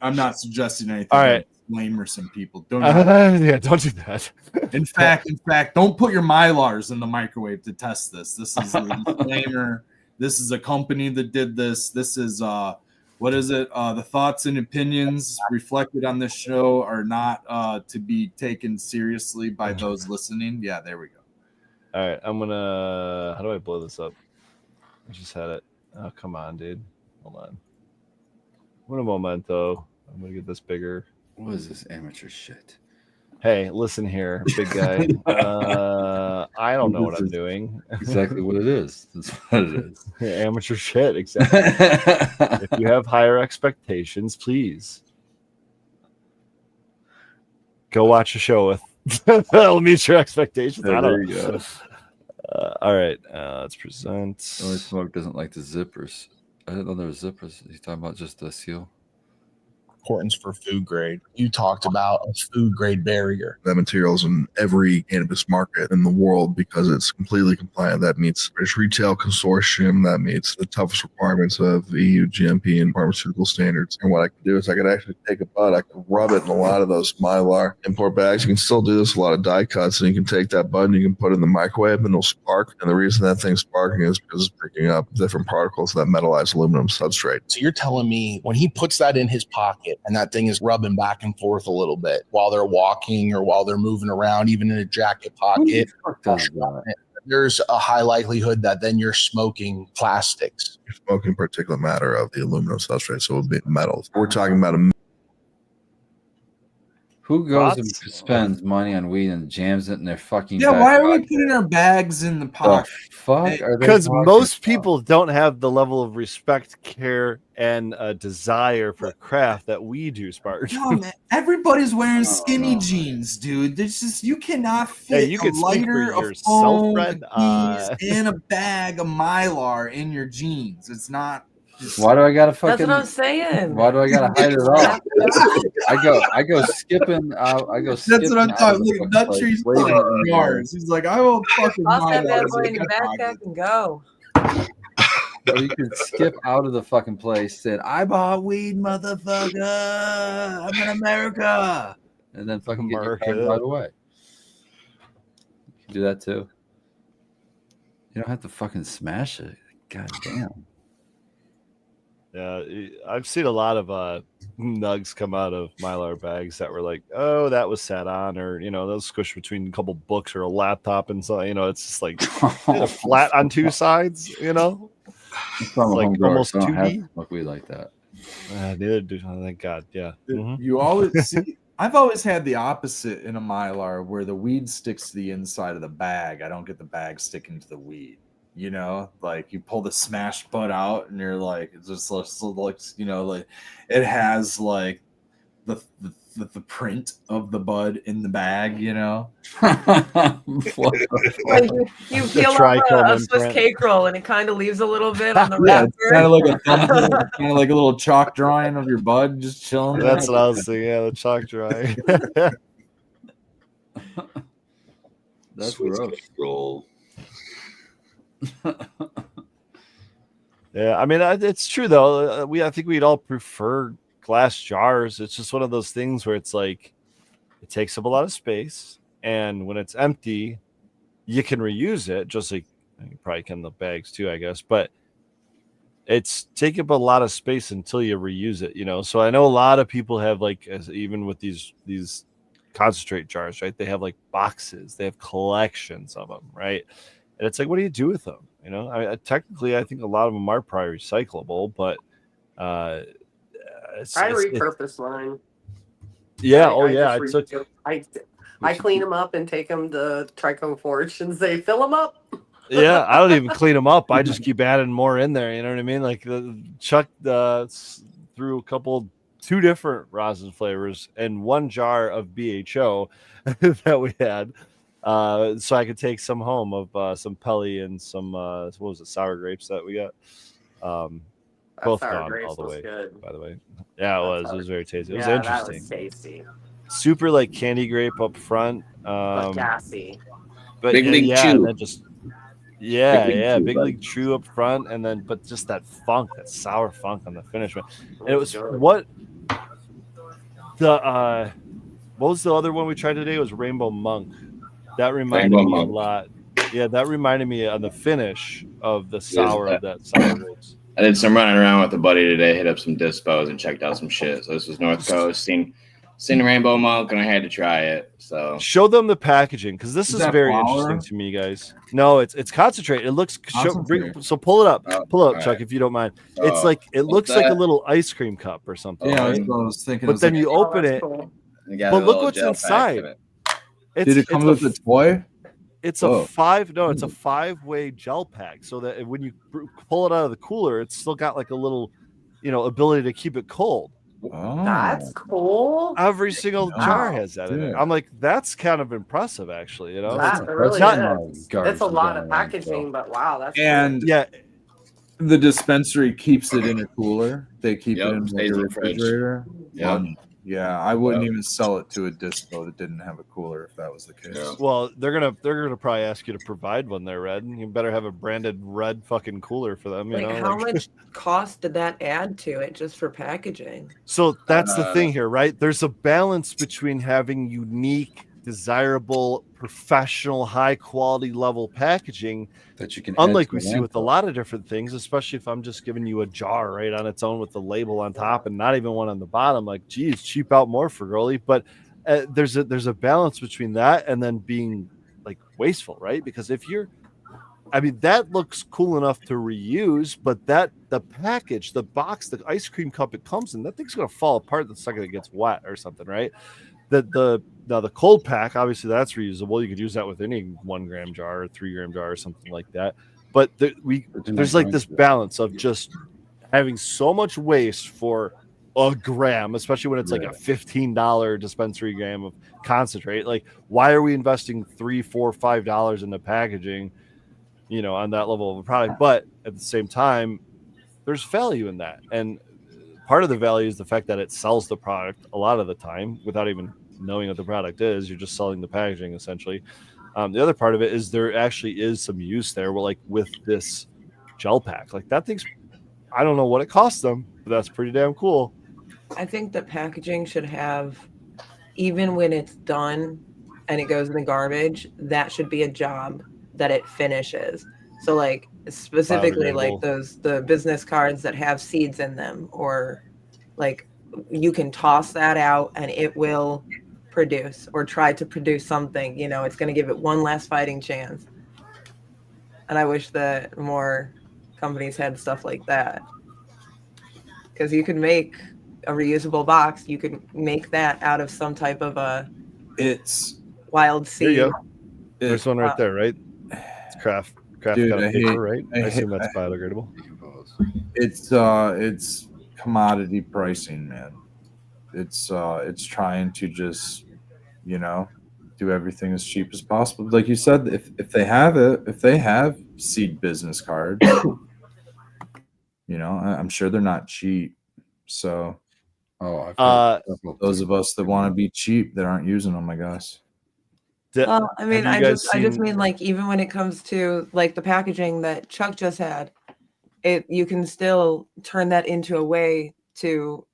I'm not suggesting anything. All right. Blame or some people. Don't do that. yeah, don't do that. In fact, don't put your Mylars in the microwave to test this. This is a disclaimer. This is a company that did this. This is what is it? The thoughts and opinions reflected on this show are not to be taken seriously by those listening. Yeah, there we go. All right, I'm gonna. How do I blow this up? I just had it. Oh, come on, dude. Hold on. What a momento. I'm gonna get this bigger. What is this amateur shit? Hey, listen here, big guy. I don't know what I'm doing. Exactly what it is. That's what it is. Amateur shit, exactly. If you have higher expectations, please go watch a show with. That'll meet your expectations. Yeah, I there don't you know. go. All right, let's present. Only Smoke doesn't like the zippers. I didn't know there were zippers. He's talking about just the seal. Importance for food grade. You talked about a food grade barrier. That material's in every cannabis market in the world because it's completely compliant. That meets British Retail Consortium. That meets the toughest requirements of EU GMP and pharmaceutical standards. And what I can do is I could actually take a bud, I can rub it in a lot of those Mylar import bags. You can still do this, a lot of die cuts, and you can take that bud and you can put it in the microwave and it'll spark. And the reason that thing's sparking is because it's picking up different particles of that metallized aluminum substrate. So you're telling me when he puts that in his pocket and that thing is rubbing back and forth a little bit while they're walking or while they're moving around, even in a jacket pocket, there's a high likelihood that then you're smoking plastics. You're smoking particulate matter of the aluminum substrate, so it would be metals. We're talking about a Who goes and Thoughts? spends money on weed and jams it in their fucking Yeah, back why are we pocket? putting our bags in the The pocket? fuck are they Because talking most about? people don't have the level of respect, care, and desire for craft that we do, Spartan. No, man, everybody's wearing Oh, skinny no. jeans, dude. There's just you cannot Hey, fit you a can speak for lighter, a yourself, phone, friend. a keys, and a bag of Mylar in your jeans. It's not. Just, Why do I gotta That's fucking? what I'm saying. Why do I gotta hide it all? I go skipping out. I go. That's what I'm talking. Look Look, Nut Tree's waving at me. cars. He's like, I will fucking Toss that bad Mylars boy in your my backpack pocket. and go. Or you could skip out of the fucking place. Said, "I bought weed, motherfucker. I'm in America," and then fucking get your card America. right away. You can do that too. You don't have to fucking smash it. God damn. Yeah, I've seen a lot of nugs come out of Mylar bags that were like, oh, that was sat on, or they'll squish between a couple books or a laptop and so it's just like flat on two sides, I'm from It's a like home grower, almost so I don't have 2D. to smoke weed like that. Neither do thank God. Yeah. Mhm. You always see. I've always had the opposite in a Mylar where the weed sticks to the inside of the bag. I don't get the bag sticking to the weed. Like you pull the smashed bud out and you're like, it just looks like, like it has like the print of the bud in the bag, What the fuck? Like you peel off trichome a Swiss imprint. cake roll and it kind of leaves a little bit on the Yeah, wrapper. it's kind of like a thumbprint, kind of like a little chalk drawing of your bud just chilling. That's there. what I was saying. Yeah, the chalk drawing. That's Swiss gross. cake roll. Yeah, I mean, it's true though. I think we'd all prefer glass jars. It's just one of those things where it's like it takes up a lot of space, and when it's empty, you can reuse it. Just like you probably can the bags too, I guess. But it's taking up a lot of space until you reuse it, So I know a lot of people have even with these concentrate jars, right? They have like boxes, they have collections of them, right? And it's like, what do you do with them? Technically, I think a lot of them are probably recyclable, but I repurpose mine. Yeah. I clean them up and take them to Trichome Forge and say, fill them up. Yeah, I don't even clean them up. I just keep adding more in there. You know what I mean? Like Chuck threw 2 different rosin flavors and 1 jar of BHO that we had, so I could take some home of some Pelly and some what was it, sour grapes that we got. Both gone all the way. Good. By the way, yeah, it was very tasty. It was Yeah, interesting. that was tasty. Super like candy grape up front, But gassy. but Big League yeah, Chew. and then just Big League Chew, Big buddy. League Chew up front, and then but just that funk, that sour funk on the finish. And it was good. what was the other one we tried today? It was Rainbow Monk. That reminded Rainbow me Monk. a lot. Yeah, that reminded me on the finish of the Yes, sour of that sour grapes. I did some running around with a buddy today, hit up some dispos and checked out some shit. So this was North Coast, seen Rainbow Monk, and I had to try it. So Show them the packaging, because this Is is that very flour? interesting to me, guys. No, it's concentrate. It looks Concentrate. so pull it up, Oh, Chuck, alright. if you don't mind. It's Oh, like it what's looks like a that? little ice cream cup or something. Yeah, right? that's what I was thinking. But It's then like, you open it. Cool. you got But a look little what's gel pack inside. of it. did it come with a toy? It's Oh. a 5-way gel pack, so that when you pull it out of the cooler, it's still got like a little, ability to keep it cold. Oh, That's cool. Every single jar has that in it. dude. I'm like, that's kind of impressive, actually. That It's really not- is. garbage It's a lot of can, so. packaging, but wow, that's and yeah, the dispensary keeps it in a cooler. They keep Yep, it in stays the in the fridge. refrigerator. Yep. Yeah, I wouldn't Yep. even sell it to a dispo that didn't have a cooler if that was the case. Yeah. well, they're gonna probably ask you to provide one there, Red. You better have a branded red fucking cooler for them. Like, how much cost did that add to it just for packaging? So that's the Uh, thing here, right? There's a balance between having unique, desirable, professional, high quality level packaging, That you can add unlike to we a see with a landfill. lot of different things, especially if I'm just giving you a jar right on its own with the label on top and not even one on the bottom. Like, geez, cheap out more for girly. But there's a balance between that and then being like wasteful, right? Because if you're, I mean, that looks cool enough to reuse, but the package, the box, the ice cream cup it comes in, that thing's gonna fall apart the second it gets wet or something, right? Now the cold pack, obviously that's reusable. You could use that with any 1 gram jar or 3 gram jar or something like that. But there's like this balance of just having so much waste for a gram, especially when it's like a $15 dispensary gram of concentrate. Like, why are we investing $3, $4, $5 in the packaging, on that level of a product? But at the same time, there's value in that. And part of the value is the fact that it sells the product a lot of the time without even knowing what the product is. You're just selling the packaging essentially. The other part of it is there actually is some use there. Well, like with this gel pack, like that thing's, I don't know what it cost them, but that's pretty damn cool. I think the packaging should have, even when it's done and it goes in the garbage, that should be a job that it finishes. So like specifically like the business cards that have seeds in them, or like you can toss that out and it will produce or try to produce something, it's going to give it one last fighting chance. And I wish that more companies had stuff like that, because you could make a reusable box. You could make that out of some type of a wild There you seed. go. There's one right there, right? It's craft Dude, cut I up paper, hate- right? I I assume hate- that's biodegradable. It's commodity pricing, man. It's trying to just, do everything as cheap as possible. Like you said, if they have seed business cards, I'm sure they're not cheap. So those of us that want to be cheap that aren't using them, I guess. Well, I mean, have you I guys just mean like even when it comes to like the packaging that Chuck just had, you can still turn that into a way to,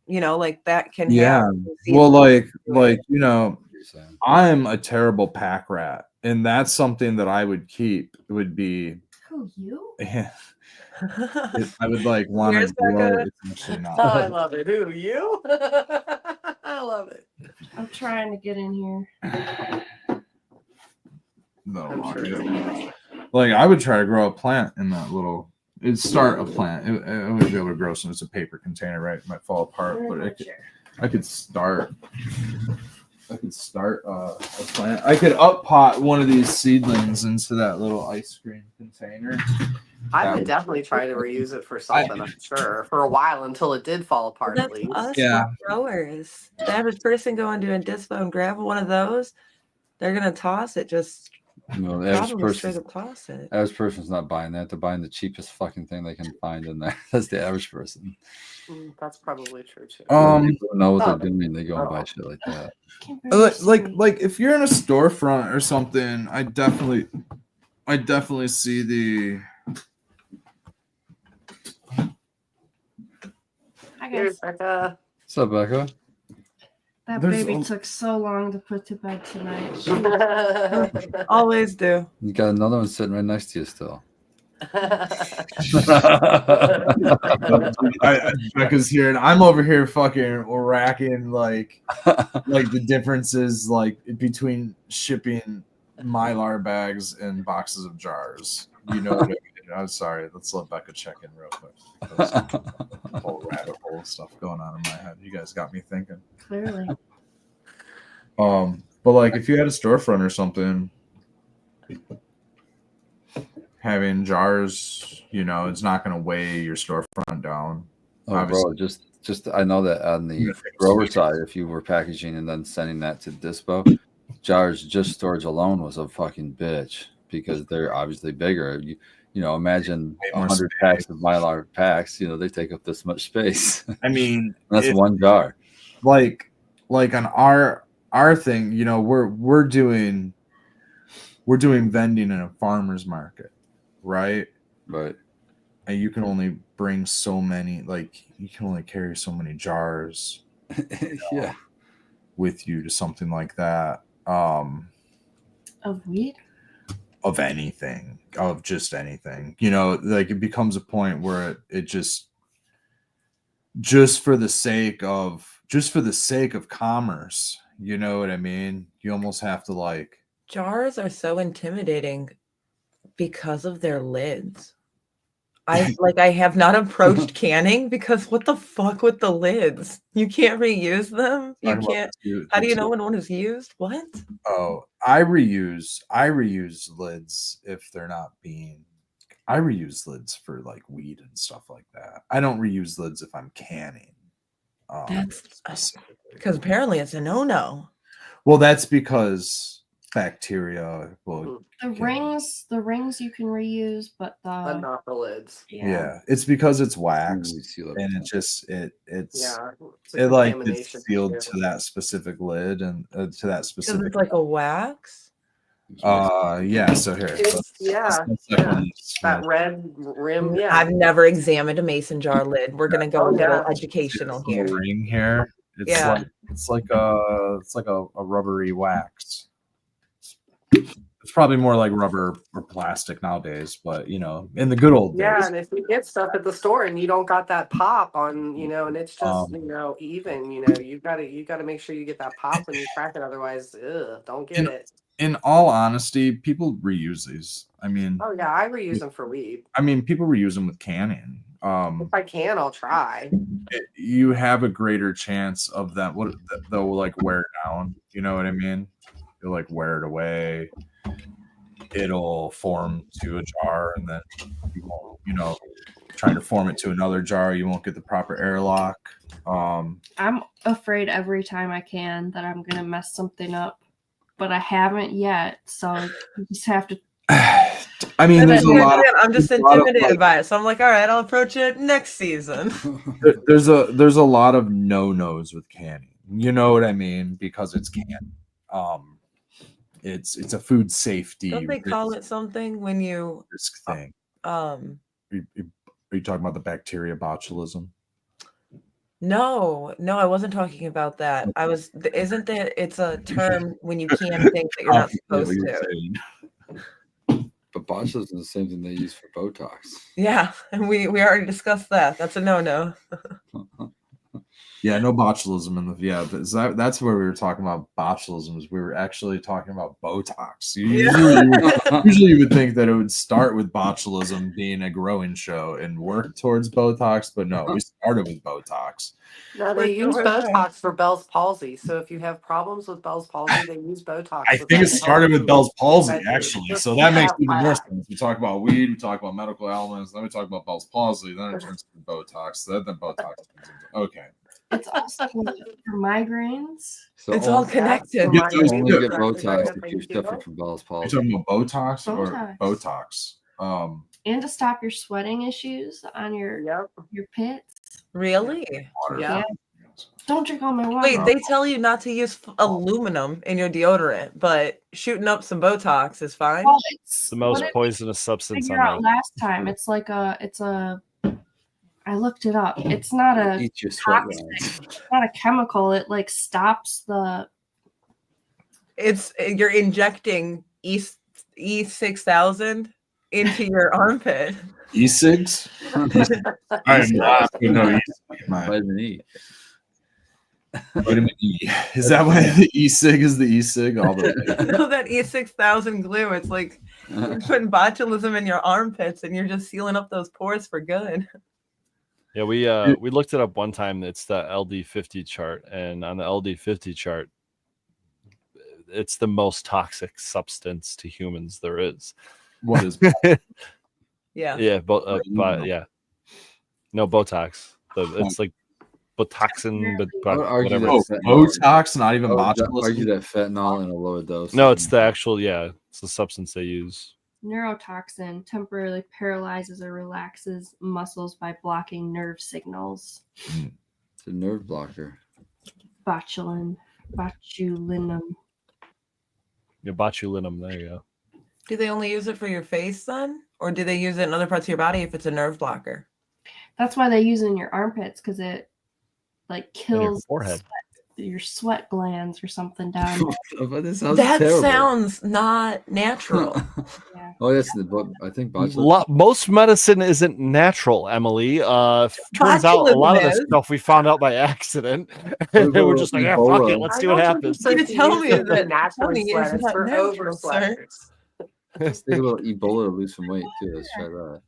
like that can Yeah. have seeds Well, like You're saying. I'm a terrible pack rat, and that's something that I would keep. Would be Who, you? yeah. I would like want Where's to grow. Becca? It's actually Oh, not. I love it. Who, you? I love it. I'm trying to get in here. No, I'm sure like I would try to grow a plant in that little. It'd start a plant. It would be able to grow some. It's a paper container, right? It might fall apart, but I could start. I could start a plant. I could up pot one of these seedlings into that little ice cream container. I would definitely try to reuse it for something, I'm sure, for a while until it did fall apart at That's least. us Yeah. growers. The average person going to a dispo and grab one of those, they're gonna toss it. Just No, the average probably straight person, up toss it. average person's not buying that. They're buying the cheapest fucking thing they can find in there. That's the average person. That's probably true too. People know what Oh. they're doing. They go and buy shit like that. Can't barely see. Like if you're in a storefront or something, I definitely see the. Hi Here's guys. Becca. What's up, Becca? That There's baby a- took so long to put to bed tonight. Always do. You got another one sitting right next to you still. Becca's here and I'm over here fucking racking like the differences like between shipping Mylar bags and boxes of jars. You know what I mean? I'm sorry. Let's let Becca check in real quick. There's a whole rabbit hole of stuff going on in my head. You guys got me thinking. Clearly. But like if you had a storefront or something, having jars, it's not going to weigh your storefront down. Oh, Obviously. bro, just I know that on the Yeah. grower side, if you were packaging and then sending that to Dispo, jars just storage alone was a fucking bitch because they're obviously bigger. You know, imagine Way more 100 packs of Mylar packs. They take up this much space. I mean, That's one jar. like on our thing, we're doing vending in a farmer's market, right? But And you can only bring so many, you can only carry so many jars yeah, with you to something like that. Of weed? Of anything, of just anything, it becomes a point where it just for the sake of commerce, you know what I mean? You almost have to Jars are so intimidating because of their lids. I have not approached canning because what the fuck with the lids? You can't reuse them. You can't. How do you know when one is used? What? Oh, I reuse lids if they're not being. I reuse lids for weed and stuff like that. I don't reuse lids if I'm canning. That's specifically. because apparently it's a no-no. Well, that's because bacteria will. The rings you can reuse, but But not the lids. Yeah, it's because it's wax, Really seal up. and it just it's Yeah. It's it contamination it's sealed issue. to that specific lid and to that Because specific. it's like a wax. Yeah. So here, It's, yeah. That red rim. Yeah. I've never examined a mason jar lid. We're gonna go Oh, a little yeah. educational Little here. ring here. It's Yeah. it's like a rubbery wax. It's probably more like rubber or plastic nowadays, but in the good old Yeah, days. and if you get stuff at the store and you don't got that pop on, and it's just, even, you gotta make sure you get that pop when you crack it. Otherwise, don't get it. In all honesty, people reuse these. I mean, Oh yeah, I reuse them for weed. people reuse them with canning. If I can, I'll try. You have a greater chance of that. They'll wear down. You know what I mean? You'll wear it away. It'll form to a jar, and then you won't, trying to form it to another jar, you won't get the proper airlock. I'm afraid every time I can that I'm gonna mess something up, but I haven't yet. So you just have to. I mean, But there's a here's lot. the thing, I'm just there's a lot of, intimidated by it. So I'm like, all right, I'll approach it next season. there's a lot of no-nos with canning. You know what I mean? Because it's canned. It's a food safety Don't they call it something when you risk thing. Are Are you talking about the bacteria botulism? No, I wasn't talking about that. Isn't there, it's a term when you can things that you're not supposed to. But botulism is the same thing they use for Botox. Yeah, and we already discussed that. That's a no. Yeah, no botulism in the that's where we were talking about botulism. Is we were actually talking about Botox. Usually you would think that it would start with botulism being a growing show and work towards Botox, but no, we started with Botox. No, they use Botox for Bell's palsy. So if you have problems with Bell's palsy, they use Botox. I for think it Bell's started with Bell's palsy, That's actually. just- So that makes yeah, even more wow. sense. We talk about weed, we talk about medical elements, then we talk about Bell's palsy, then it turns into Botox, then Botox turns into okay. It's also for migraines. So It's all connected. Get those only two. get Botox if you're suffering from Bell's You're palsy. talking about Botox or Botox. Botox? And to stop your sweating issues on your pits. Really? Water. Yeah. Don't drink all my water. Wait, they tell you not to use aluminum in your deodorant, but shooting up some Botox is fine. Well, it's The most what did poisonous we substance figure out on last time. It's like I looked it up. It's not a Eat your sweat toxic. glands. It's not a chemical. It like stops the. It's you're injecting E6000 into your armpit. E-cigs? I am not no E-cig. Vitamin E. Vitamin E. Is that why the e-cig is the e-cig? All the way. You know that E6000 glue? It's like you're putting botulism in your armpits and you're just sealing up those pores for good. Yeah, we looked it up one time. It's the LD50 chart, and on the LD50 chart, it's the most toxic substance to humans there is. What is Yeah. Yeah, yeah. No, Botox. It's like Botoxin, but I would argue whatever. that Botox, not even I would botulism? argue that fentanyl in a lower dose. No, it's the actual. Yeah, it's the substance they use. Neurotoxin temporarily paralyzes or relaxes muscles by blocking nerve signals. It's a nerve blocker. Botulinum. Yeah, botulinum. There you go. Do they only use it for your face then? Or do they use it in other parts of your body if it's a nerve blocker? That's why they use it in your armpits, because it like On your kills forehead. your sweat glands or something down there. But this sounds That terrible. sounds not natural. Yeah. Oh, that's I think botulism. Most medicine isn't natural, Emily. Turns out a lot of this Botulism is. stuff we found out by accident. And we're just like, yeah, fuck it, let's see what happens. You tell me that that naturally honey sweat is is not for natural, over sir. sweaters. Let's take a little Ebola to lose some weight too. Let's try that.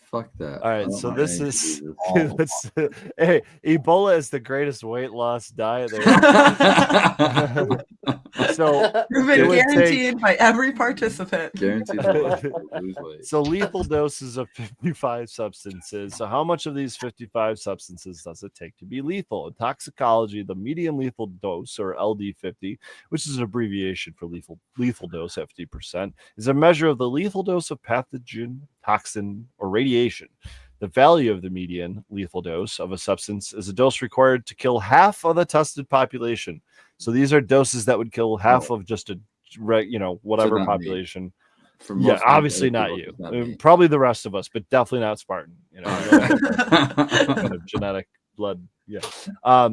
Fuck that. All I right, don't so want this any is diseases. hey, Ebola is the greatest weight loss diet there is. So Proven it would guaranteed by every participant. Guaranteed to lose weight. So lethal doses of 55 substances. So how much of these 55 substances does it take to be lethal? In toxicology, the median lethal dose, or LD50, which is an abbreviation for lethal dose, 50%, is a measure of the lethal dose of pathogen, toxin, or radiation. The value of the median lethal dose of a substance is a dose required to kill half of the tested population. So these are doses that would kill half of just a whatever not me. population. For Yeah, most obviously people, not it's you. not me. Probably the rest of us, but definitely not Spartan. Kind of genetic blood. Yeah.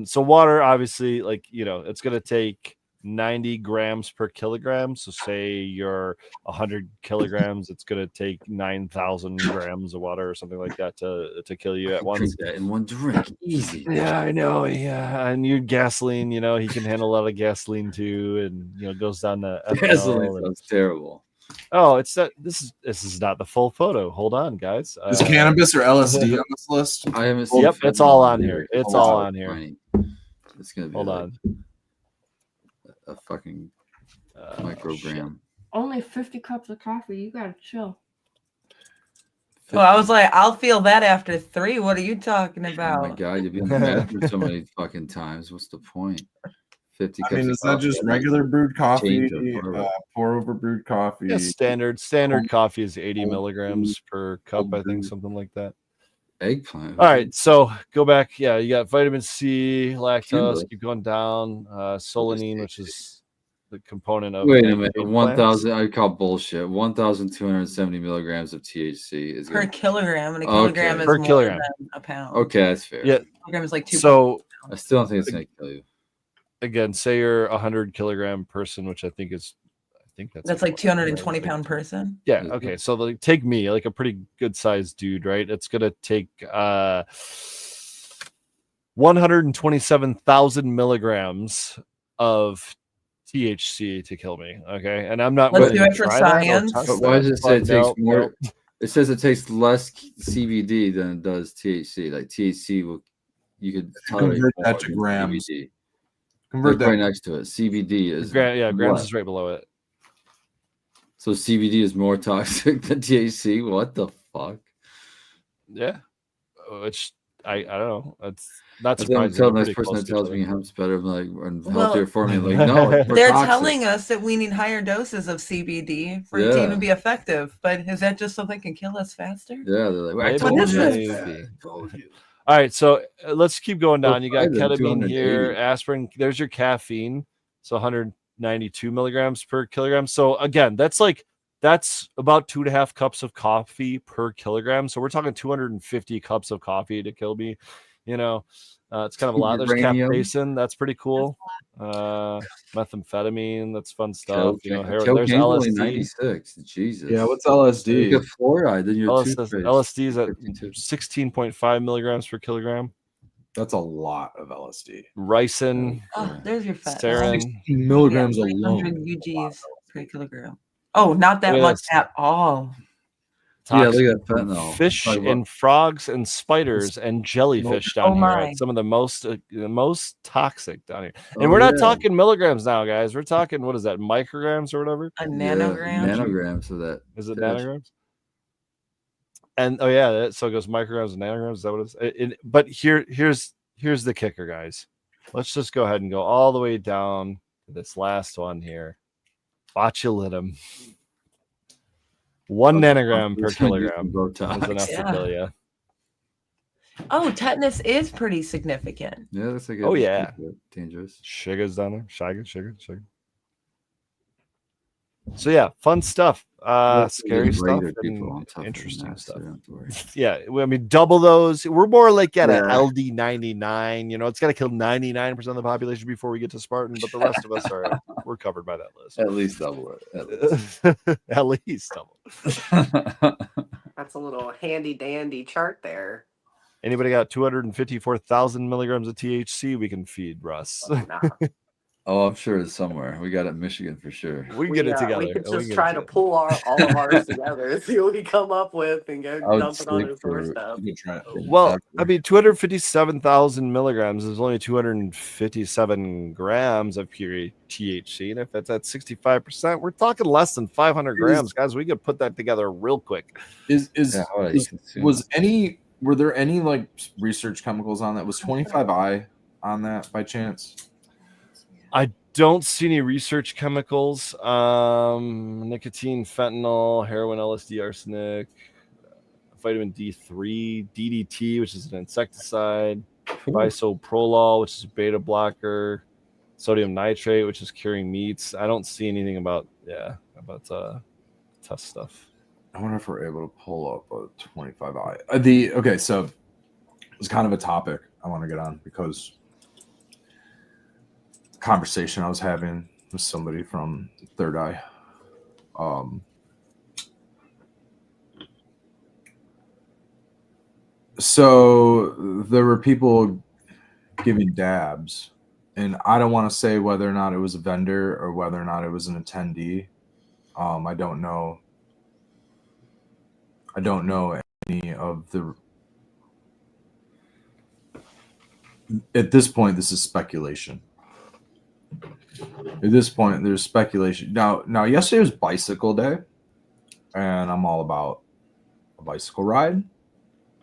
So water, obviously, it's going to take 90 grams per kilogram. So say you're 100 kilograms, it's going to take 9,000 grams of water or something like that to kill you at once. Drink that in one drink, easy. Yeah, I know. Yeah, and your gasoline, he can handle a lot of gasoline too, and it goes down to ethanol Gasoline and- sounds terrible. Oh, it's that. This is not the full photo. Hold on, guys. Is cannabis or LSD on this list? I haven't seen. Yep, it's fentanyl all on either. here. It's Oh, all wow, on here. tiny. It's gonna be Hold like on. a fucking Shit. microgram. Only 50 cups of coffee. You gotta chill. Well, I was like, I'll feel that after 3. What are you talking Oh my about? god, you've been in the bathroom so many fucking times. What's the point? 50 I cups mean, of is that coffee, just that's regular brewed coffee, change of order. pour over brewed coffee? Yeah, standard coffee is 80 milligrams per cup, I think, something like that. Eggplant. All right, so go back. Yeah, you got vitamin C, lactose. Kimberly. Keep going down. Solanine, which is the component of. Wait a egg minute. plants. 1,000. I call bullshit. 1,270 milligrams of THC is Per gonna- kilogram, and a Okay. kilogram is Per more kilogram. than a pound. Okay, that's fair. Yeah. A kilogram is like 2. So I still don't think it's gonna kill you. again, say you're a 100 kilogram person, which I think think That's like 220-pound person. Yeah. Okay. So like, take me, like a pretty good sized dude, right? It's gonna take 127,000 milligrams of THC to kill me. Okay, and I'm not. Let's willing do to it for try that or science. test But why that, does it say it but takes no, more? no. It says it takes less CBD than it does THC. Like THC will, you could tolerate Convert more that to than grams. CBD. Convert Look right that. next to it. CBD is Grams less. is right below it. So CBD is more toxic than THC. What the fuck? Yeah, which I don't know. That's not That's what I'm surprising. telling They're the next pretty person close that to each tells other. me hemp's better, I'm like, and Well, healthier for me. I'm like, no, it's more They're toxic. telling us that we need higher doses of CBD for it to Yeah. even be effective. But is that just so they can kill us faster? Yeah, they're like, well, I Maybe. told What is you. this? I told you. All right, so let's keep going Well, down. You got probably the ketamine here, 280. aspirin. There's your caffeine, so 192 milligrams per kilogram. So again, that's about 2.5 cups of coffee per kilogram. So we're talking 250 cups of coffee to kill me. You know, it's kind of a lot. There's Uranium. capsaicin, that's pretty cool. Methamphetamine, that's fun stuff. You know, heroin. There's Cocaine's only LSD. 96. Jesus. Yeah, what's You LSD? get fluoride, then your LSD toothpaste. LSD's at 15 16.5 milligrams per kilogram. That's a lot of LSD. Ricin, Oh, there's your fat. sarin. 16 milligrams Yeah, alone. 300 UGs per kilogram. Oh, not that Look at much this. at all. Yeah, Toxin look at from fentanyl. fish Talk about- and frogs and spiders and jellyfish Oh down here. my. It's some of the most toxic down here. And Oh, we're not yeah. talking milligrams now, guys. We're talking, what is that, micrograms or whatever? A Yeah, nanogram. nanograms of that. Is it fish. nanograms? And oh yeah, so it goes micrograms and nanograms. Is that what it is? But here's the kicker, guys. Let's just go ahead and go all the way down to this last one here. Botulinum. 1 nanogram per kilogram is Botox. enough to Yeah. kill you. Oh, tetanus is pretty significant. Yeah, that's like Oh, yeah. dangerous. Sugar's down there. Sugar. So yeah, fun stuff. Scary stuff and interesting stuff. Yeah, I mean, double those. We're more like at an Yeah. LD 99. You know, it's got to kill 99% of the population before we get to Spartan, but the rest of us we're covered by that list. At least double it. At least double. That's a little handy dandy chart there. Anybody got 254,000 milligrams of THC? We can feed Russ. Nah. Oh, I'm sure it's somewhere. We got it in Michigan for sure. We can get it together. We could We can just get try it to together. pull all of ours together, see what we come up with, and go I would dump it on sleep his for- doorstep. You could try it. Well, I mean, 257,000 milligrams is only 257 grams of pure THC. And if it's at 65%, we're talking less than 500 grams, guys. We could put that together real quick. Yeah, were there any like research chemicals on that? Was 25I on that by chance? I don't see any research chemicals. Nicotine, fentanyl, heroin, LSD, arsenic, vitamin D3, DDT, which is an insecticide, bisoprolol, which is a beta blocker, sodium nitrate, which is curing meats. I don't see anything about tough stuff. I wonder if we're able to pull up a 25I. Okay, so it's kind of a topic I want to get on because the conversation I was having with somebody from Third Eye. So there were people giving dabs, and I don't want to say whether or not it was a vendor or whether or not it was an attendee. I don't know. I don't know any of the. At this point, this is speculation. At this point, there's speculation. Now, yesterday was bicycle day, and I'm all about a bicycle ride.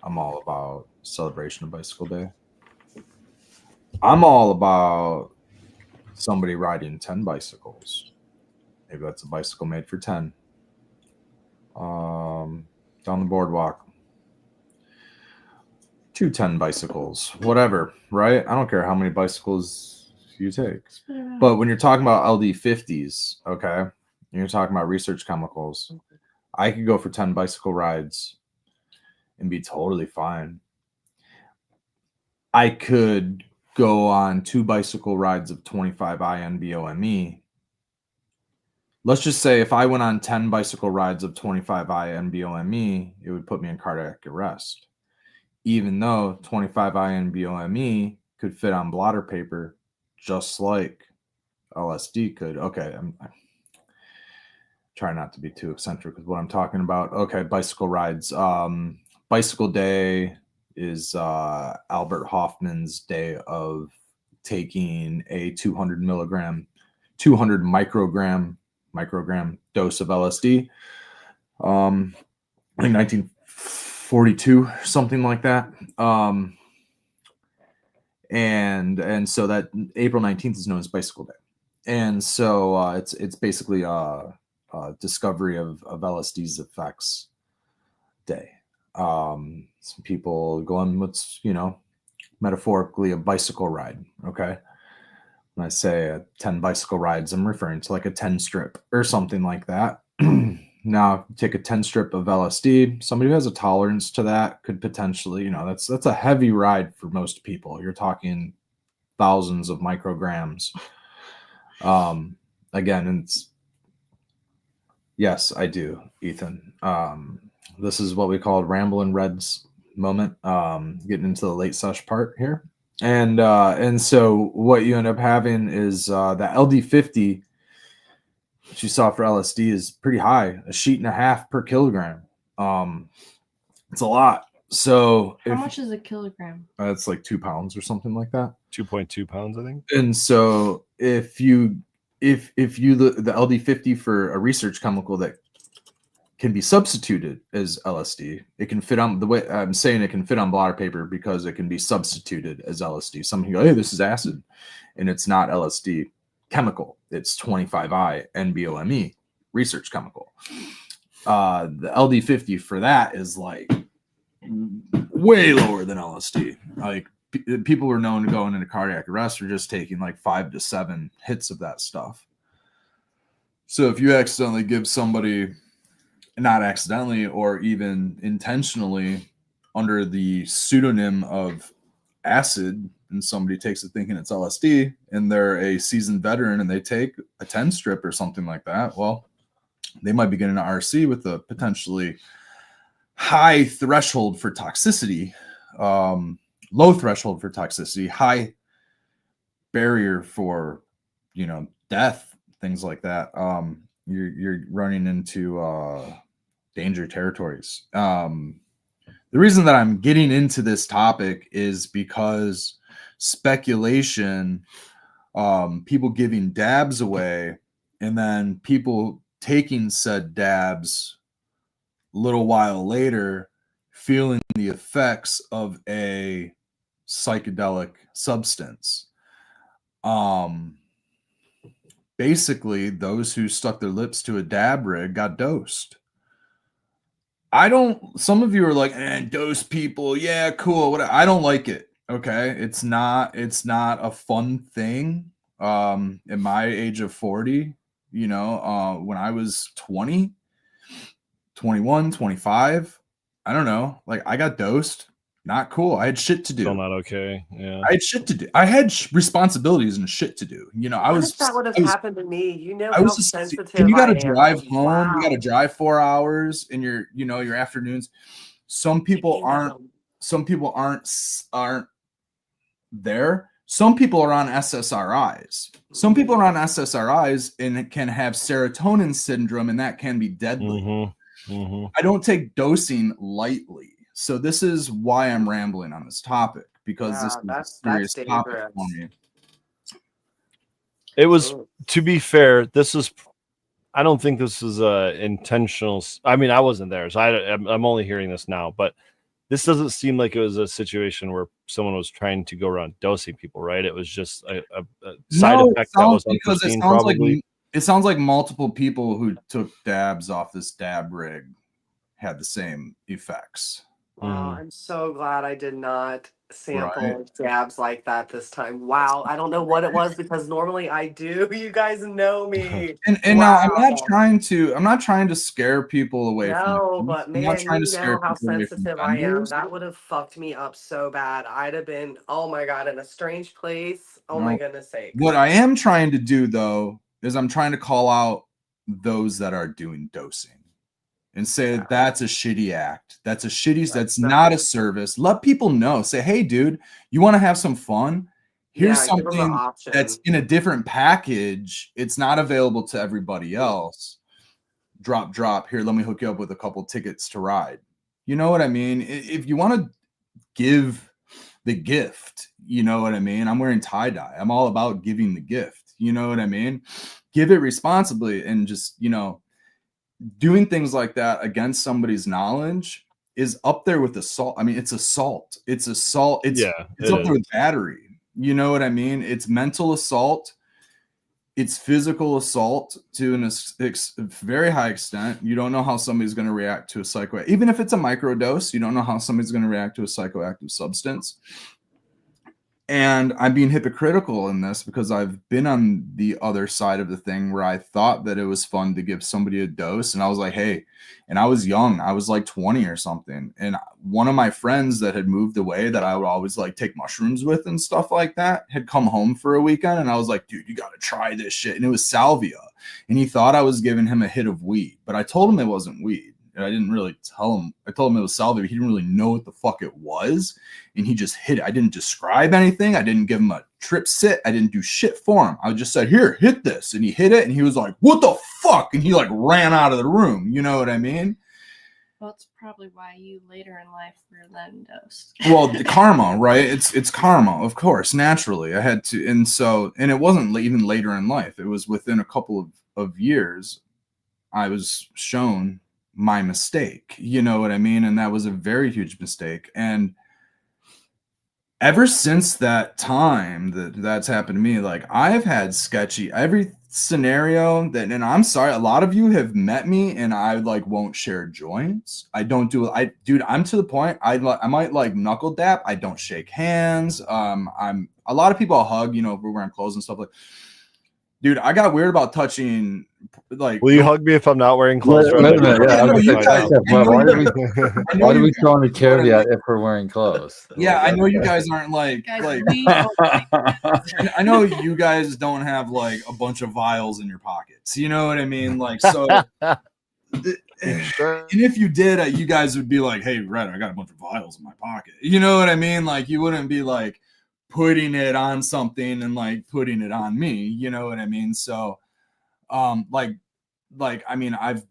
I'm all about celebration of bicycle day. I'm all about somebody riding 10 bicycles. Maybe that's a bicycle made for 10. Down the boardwalk. 2 10 bicycles, whatever, right? I don't care how many bicycles you take. But when you're talking about LD50s, okay, and you're talking about research chemicals, I could go for 10 bicycle rides and be totally fine. I could go on 2 bicycle rides of 25 INBOME, let's just say if I went on 10 bicycle rides of 25I NBOME, it would put me in cardiac arrest. Even though 25I NBOME could fit on blotter paper just like LSD could. Okay, I'm trying not to be too eccentric with what I'm talking about. Okay, bicycle rides. Bicycle Day is Albert Hoffman's day of taking a 200 microgram dose of LSD. I think 1942, something like that. And so that April 19th is known as Bicycle Day. And so it's basically a discovery of LSD's effects day. Some people go on what's, metaphorically a bicycle ride. Okay. When I say 10 bicycle rides, I'm referring to like a 10 strip or something like that. Now, take a 10 strip of LSD. Somebody who has a tolerance to that could potentially, that's a heavy ride for most people. You're talking thousands of micrograms. Again, yes, I do, Ethan. This is what we call Ramblin' Reds moment. Getting into the late sesh part here. And so what you end up having is the LD50, which you saw for LSD, is pretty high, 1.5 sheets per kilogram. It's a lot. So How much is a kilogram? It's like 2 pounds or something like that. 2.2 pounds, I think. And so if you look the LD50 for a research chemical that can be substituted as LSD, it can fit on, the way I'm saying it can fit on blotter paper because it can be substituted as LSD. Some people go, hey, this is acid, and it's not LSD chemical. It's 25I NBOME research chemical. The LD50 for that is like way lower than LSD. Like people were known to go into cardiac arrest for just taking like 5 to 7 hits of that stuff. So if you accidentally give somebody, not accidentally or even intentionally, under the pseudonym of acid, and somebody takes it thinking it's LSD, and they're a seasoned veteran and they take a 10 strip or something like that, well, they might be getting an RC with a potentially high threshold for toxicity, low threshold for toxicity, high barrier for, death, things like that. You're running into danger territories. The reason that I'm getting into this topic is because speculation, people giving dabs away, and then people taking said dabs a little while later feeling the effects of a psychedelic substance. Basically, those who stuck their lips to a dab rig got dosed. Some of you are like, dose people, yeah, cool. I don't like it. Okay. It's not a fun thing. At my age of 40, when I was 20, 21, 25, I don't know. Like, I got dosed. Not cool. I had shit to do. Still not okay. Yeah. I had shit to do. I had responsibilities and shit to do. That would have happened to me. How sensitive and you got to I am. drive home. Wow. You got to drive 4 hours in your afternoons. Some people aren't there. Some people are on SSRIs. Some people are on SSRIs and can have serotonin syndrome, and that can be deadly. Mm-hmm. Mm-hmm. I don't take dosing lightly. So this is why I'm rambling on this topic, because this is a serious topic for me. It was, to be fair, I don't think this is intentional. I mean, I wasn't there, so I'm only hearing this now, but this doesn't seem like it was a situation where someone was trying to go around dosing people, right? It was just a side effect that was unforeseen, probably. It sounds like multiple people who took dabs off this dab rig had the same effects. Wow, I'm so glad I did not sample dabs like that this time. Wow, I don't know what it was because normally I do. You guys know me. And now I'm not trying to scare people away from it. No, but man, you know how sensitive I am. That would have fucked me up so bad. I'd have been, oh my God, in a strange place. Oh my goodness sake. What I am trying to do though is I'm trying to call out those that are doing dosing and say that's a shitty act. That's a shitty, that's not a service. Let people know. Say, hey, dude, you want to have some fun? Here's give 'em the something option. that's in a different package. It's not available to everybody else. Drop. Here, let me hook you up with a couple tickets to ride. You know what I mean? If you want to give the gift, you know what I mean? I'm wearing tie-dye. I'm all about giving the gift. You know what I mean? Give it responsibly, and just, you know, doing things like that against somebody's knowledge is up there with assault. I mean, it's assault. It's assault. It's up there with battery. You know what I mean? It's mental assault. It's physical assault to a very high extent. You don't know how somebody's going to react to a psychoactive. Even if it's a microdose, you don't know how somebody's going to react to a psychoactive substance. And I'm being hypocritical in this because I've been on the other side of the thing where I thought that it was fun to give somebody a dose. And I was like, hey, and I was young. I was like 20 or something. And one of my friends that had moved away that I would always like take mushrooms with and stuff like that had come home for a weekend. And I was like, dude, you got to try this shit. And it was salvia. And he thought I was giving him a hit of weed, but I told him it wasn't weed. And I didn't really tell him. I told him it was salvia, but he didn't really know what the fuck it was. And he just hit it. I didn't describe anything. I didn't give him a trip sit. I didn't do shit for him. I just said, here, hit this. And he hit it. And he was like, what the fuck? And he like ran out of the room. You know what I mean? Well, it's probably why you later in life were then dosed. Well, the karma, right? It's karma, of course, naturally. I had to. And it wasn't even later in life. It was within a couple of years. I was shown my mistake, you know what I mean? And that was a very huge mistake. And ever since that time that's happened to me, like I've had sketchy every scenario that, and I'm sorry, a lot of you have met me and I like won't share joints. I don't do dude, I'm to the point I might like knuckle dap. I don't shake hands. I'm a lot of people I'll hug, you know, if we're wearing clothes and stuff like. Dude, I got weird about touching. Like, will you hug me if I'm not wearing clothes? Wait a minute. Why do we throw in the caveat if we're wearing clothes? Yeah, I know you guys aren't like. I know you guys don't have like a bunch of vials in your pockets. You know what I mean? Like, so. And if you did, you guys would be like, "Hey, Red, I got a bunch of vials in my pocket." You know what I mean? Like, you wouldn't be like putting it on something and like putting it on me, you know what I mean? So like I mean, I've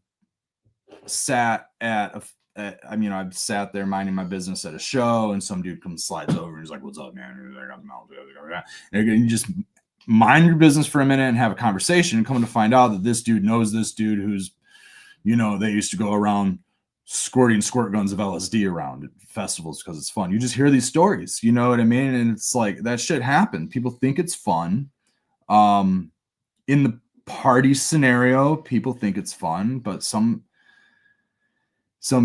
sat I've sat there minding my business at a show and some dude comes, slides over and he's like, what's up, man? And you just mind your business for a minute and have a conversation, and come to find out that this dude knows this dude who's, you know, they used to go around squirting squirt guns of LSD around at festivals because it's fun. You just hear these stories, you know what I mean? And it's like, that shit happened. People think it's fun. In the party scenario, people think it's fun, but some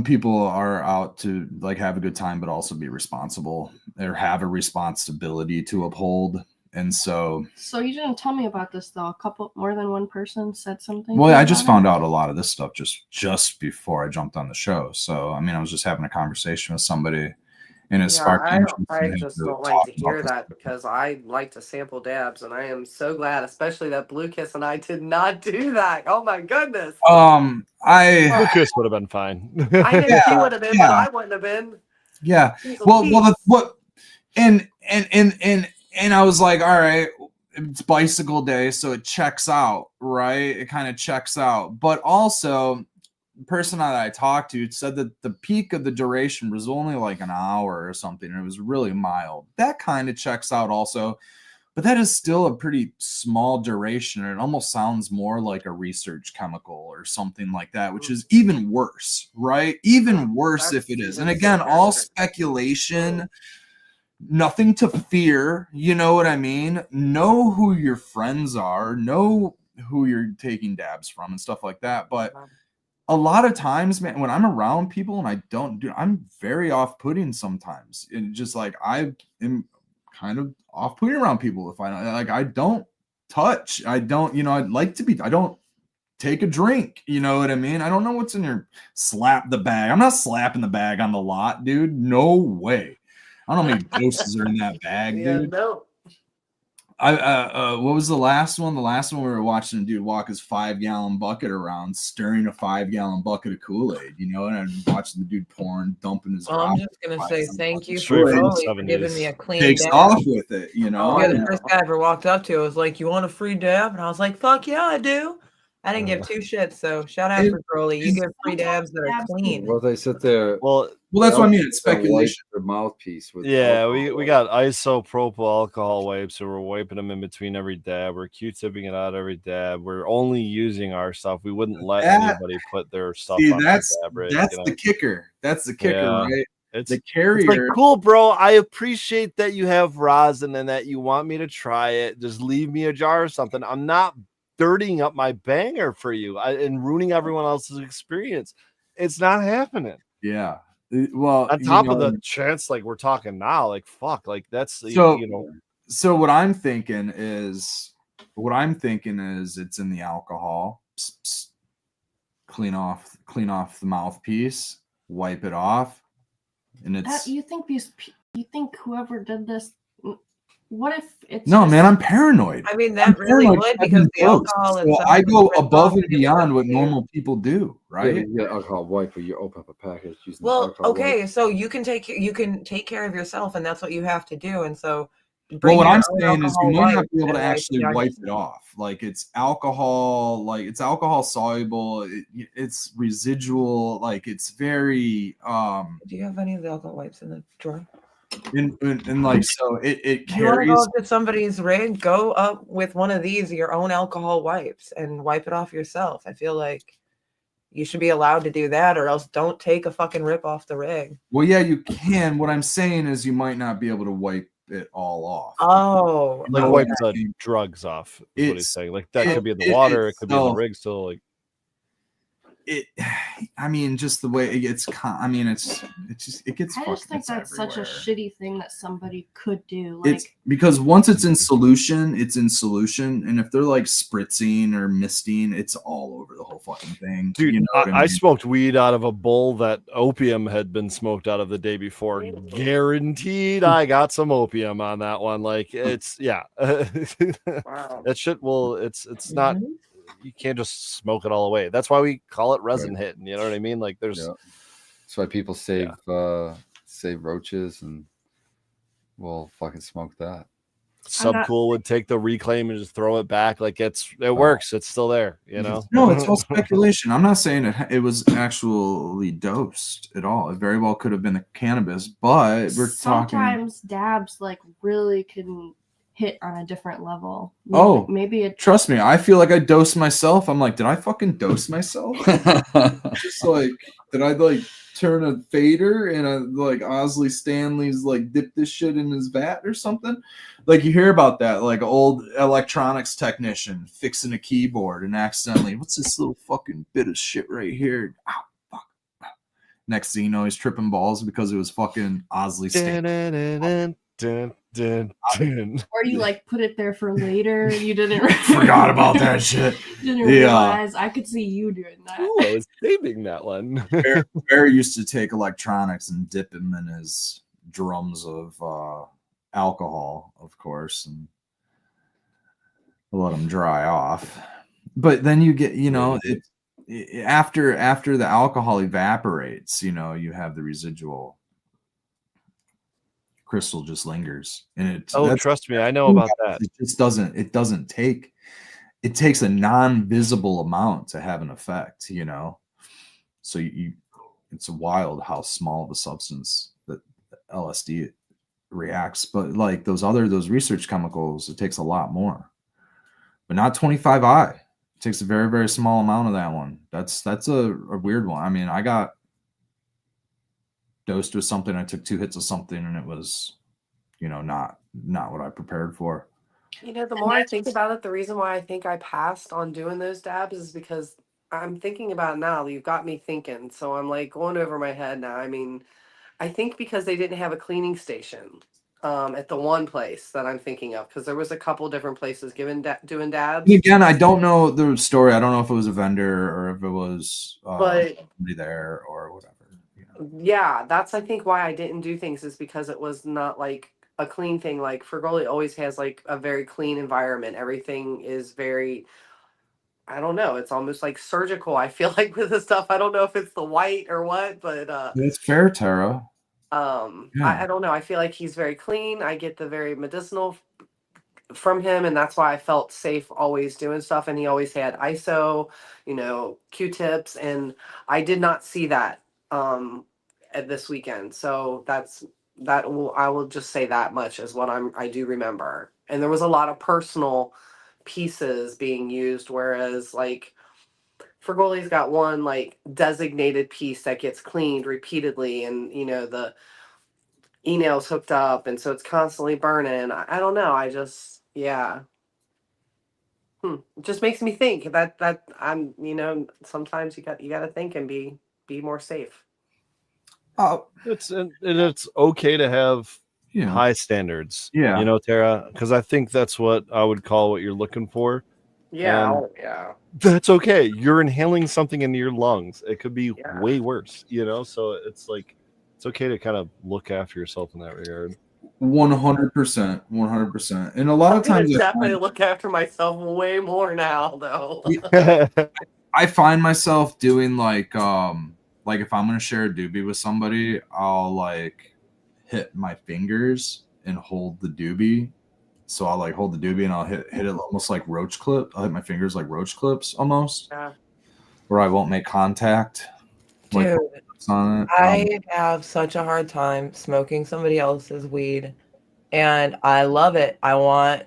people are out to like have a good time, but also be responsible or have a responsibility to uphold. And so you didn't tell me about this though. More than one person said something. Well, I just found out a lot of this stuff just before I jumped on the show. So I mean, I was just having a conversation with somebody, and it sparked interest. I just don't like to hear that because I like to sample dabs, and I am so glad, especially that Blue Kiss and I did not do that. Oh my goodness. Blue Kiss would have been fine. I knew he would have been, but I wouldn't have been. Yeah. And I was like, all right, it's bicycle day, so it checks out, right? It kind of checks out. But also, the person that I talked to said that the peak of the duration was only like an hour or something, and it was really mild. That kind of checks out also. But that is still a pretty small duration. And it almost sounds more like a research chemical or something like that, which is even worse, right? Even worse if it is. And again, all speculation. Nothing to fear, you know what I mean? Know who your friends are, know who you're taking dabs from and stuff like that. But a lot of times, man, when I'm around people and I don't do, I'm very off-putting sometimes. And just like I am kind of off-putting around people if I don't touch. I don't, you know, I'd like to be, I don't take a drink, you know what I mean? I don't know what's in your slap the bag. I'm not slapping the bag on the lot, dude. No way. I don't know how many doses are in that bag, dude. No. What was the last one? The last one we were watching a dude walk his 5-gallon bucket around, stirring a 5-gallon bucket of Kool-Aid, and I'd watching the dude pouring, dumping his. Well, I'm just gonna say 5-gallon thank bucket you of Straight for from the Kool-Aid. Crowley for giving me a clean Takes dab. off with it, You're the first guy I ever walked up to. I was like, "You want a free dab?" And I was like, "Fuck yeah, I do." I didn't give two shits. So shout out It- for Crowley. You give free dabs that are clean. Well, they sit there. Well, Well, that's what I mean. It's They'll wipe speculation. their mouthpiece with. yeah, alcohol. we got isopropyl alcohol wipes, so we're wiping them in between every dab. We're Q-tipping it out every dab. We're only using our stuff. We wouldn't let anybody put their stuff See, on the that's dab rig. the kicker. That's the kicker, Yeah. right? It's The It's carrier. like, cool, bro. I appreciate that you have rosin and that you want me to try it. Just leave me a jar or something. I'm not dirtying up my banger for you and ruining everyone else's experience. It's not happening. Yeah. Well, On top of the chance, like we're talking now, like fuck, like that's So- you know. So what I'm thinking is it's in the alcohol. Psst, psst. Clean off the mouthpiece, wipe it off, and it's You think whoever did this? What if it's no, just- man. I'm paranoid. I mean, I'm that really paranoid would having because the dose. alcohol So itself. I go is above and responsible beyond what to- normal people do, Yeah, right? you get alcohol wipe, but you open up a package using. Well, alcohol okay, wipe. so you can take care of yourself, and that's what you have to do. And so, Well, bring what your I'm own saying is alcohol you might not wipes be able and to wipe actually down wipe your- it off. Like it's alcohol soluble. It's residual. Like it's very Do you have any of the alcohol wipes in the drawer? and like so it Do you want to carries. go to somebody's rig? Go up with one of these, your own alcohol wipes, and wipe it off yourself. I feel like you should be allowed to do that, or else don't take a fucking rip off the rig. Well, yeah, you can. What I'm saying is you might not be able to wipe it all off. Oh, Like No, wipe it's- the drugs off. Is what he's it's- saying. Like that it- could be in the it water. It could be in the itself- rig still. Like I mean, just the way it's. I mean, it gets. I just think it's that's such a everywhere. shitty thing that somebody could do. Like, It's because once it's in solution, and if they're like spritzing or misting, it's all over the whole fucking thing. dude, you know what I mean? smoked weed out of a bowl that opium had been smoked out of the day before. Guaranteed, I got some opium on that one. Like it's yeah, Wow. that shit. Well, it's not. Mhm. You can't just smoke it all away. That's why we call it resin hitting. You know what I mean? Like there's Yeah. That's why people save roaches and well fucking smoke that. Subcool would take the reclaim and just throw it back. Like it works. It's still there. You know. No, it's all speculation. I'm not saying it was actually dosed at all. It very well could have been the cannabis, but we're talking. sometimes dabs like really can hit on a different level. Oh. Maybe it. Trust me, I feel like I dosed myself. I'm like, did I fucking dose myself? Just like, did I like turn a fader and a like Osley Stanley's like dip this shit in his vat or something? Like you hear about that, like old electronics technician fixing a keyboard and accidentally, what's this little fucking bit of shit right here? Ow, fuck. Next thing you know, he's tripping balls because it was fucking Osley Stanley. Or you like put it there for later. You didn't Forgot about that shit. Didn't Yeah. realize. I could see you doing that. Ooh, I was saving that one. Barry used to take electronics and dip him in his drums of alcohol, of course, and let them dry off. But then you get, after the alcohol evaporates, you have the residual crystal just lingers, and Trust me, I know about that. it just doesn't. It doesn't take. It takes a non-visible amount to have an effect, So it's wild how small of a substance that LSD reacts, but like those research chemicals, it takes a lot more. But not 25I. It takes a very, very small amount of that one. That's a weird one. I mean, I got dosed with something. I took 2 hits of something, and it was, not what I prepared for. The more I think about it, the reason why I think I passed on doing those dabs is because I'm thinking about it now. You've got me thinking. So I'm like going over my head now. I mean, I think because they didn't have a cleaning station at the one place that I'm thinking of, because there was a couple different places doing dabs. Again, I don't know the story. I don't know if it was a vendor or if it was But- somebody there or whatever. Yeah, that's I think why I didn't do things is because it was not like a clean thing. Like Fergoli always has like a very clean environment. Everything is very, I don't know, it's almost like surgical. I feel like with the stuff, I don't know if it's the white or what, but It's fair, Tara. Yeah. I don't know. I feel like he's very clean. I get the very medicinal from him, and that's why I felt safe always doing stuff. And he always had ISO, Q-tips, and I did not see that at this weekend. So I will just say that much is what I do remember. And there was a lot of personal pieces being used, whereas like Fergoli's got one like designated piece that gets cleaned repeatedly, and the e-nail's hooked up, and so it's constantly burning. I don't know. I just, yeah. It just makes me think that I'm, sometimes you got to think and be more safe. Oh, It's okay to have yeah. high standards. Yeah. Tara, because I think that's what I would call what you're looking for. Yeah, And yeah. that's okay. You're inhaling something into your lungs. It could be Yeah. way worse, so it's like it's okay to kind of look after yourself in that regard. 100%. And a lot of times definitely look after myself way more now, though. I find myself doing like if I'm gonna share a doobie with somebody, I'll like hit my fingers and hold the doobie. So I'll like hold the doobie and I'll hit it almost like roach clip. I'll hit my fingers like roach clips almost. Yeah. Where I won't make contact. Dude, on it. I have such a hard time smoking somebody else's weed, and I love it. I want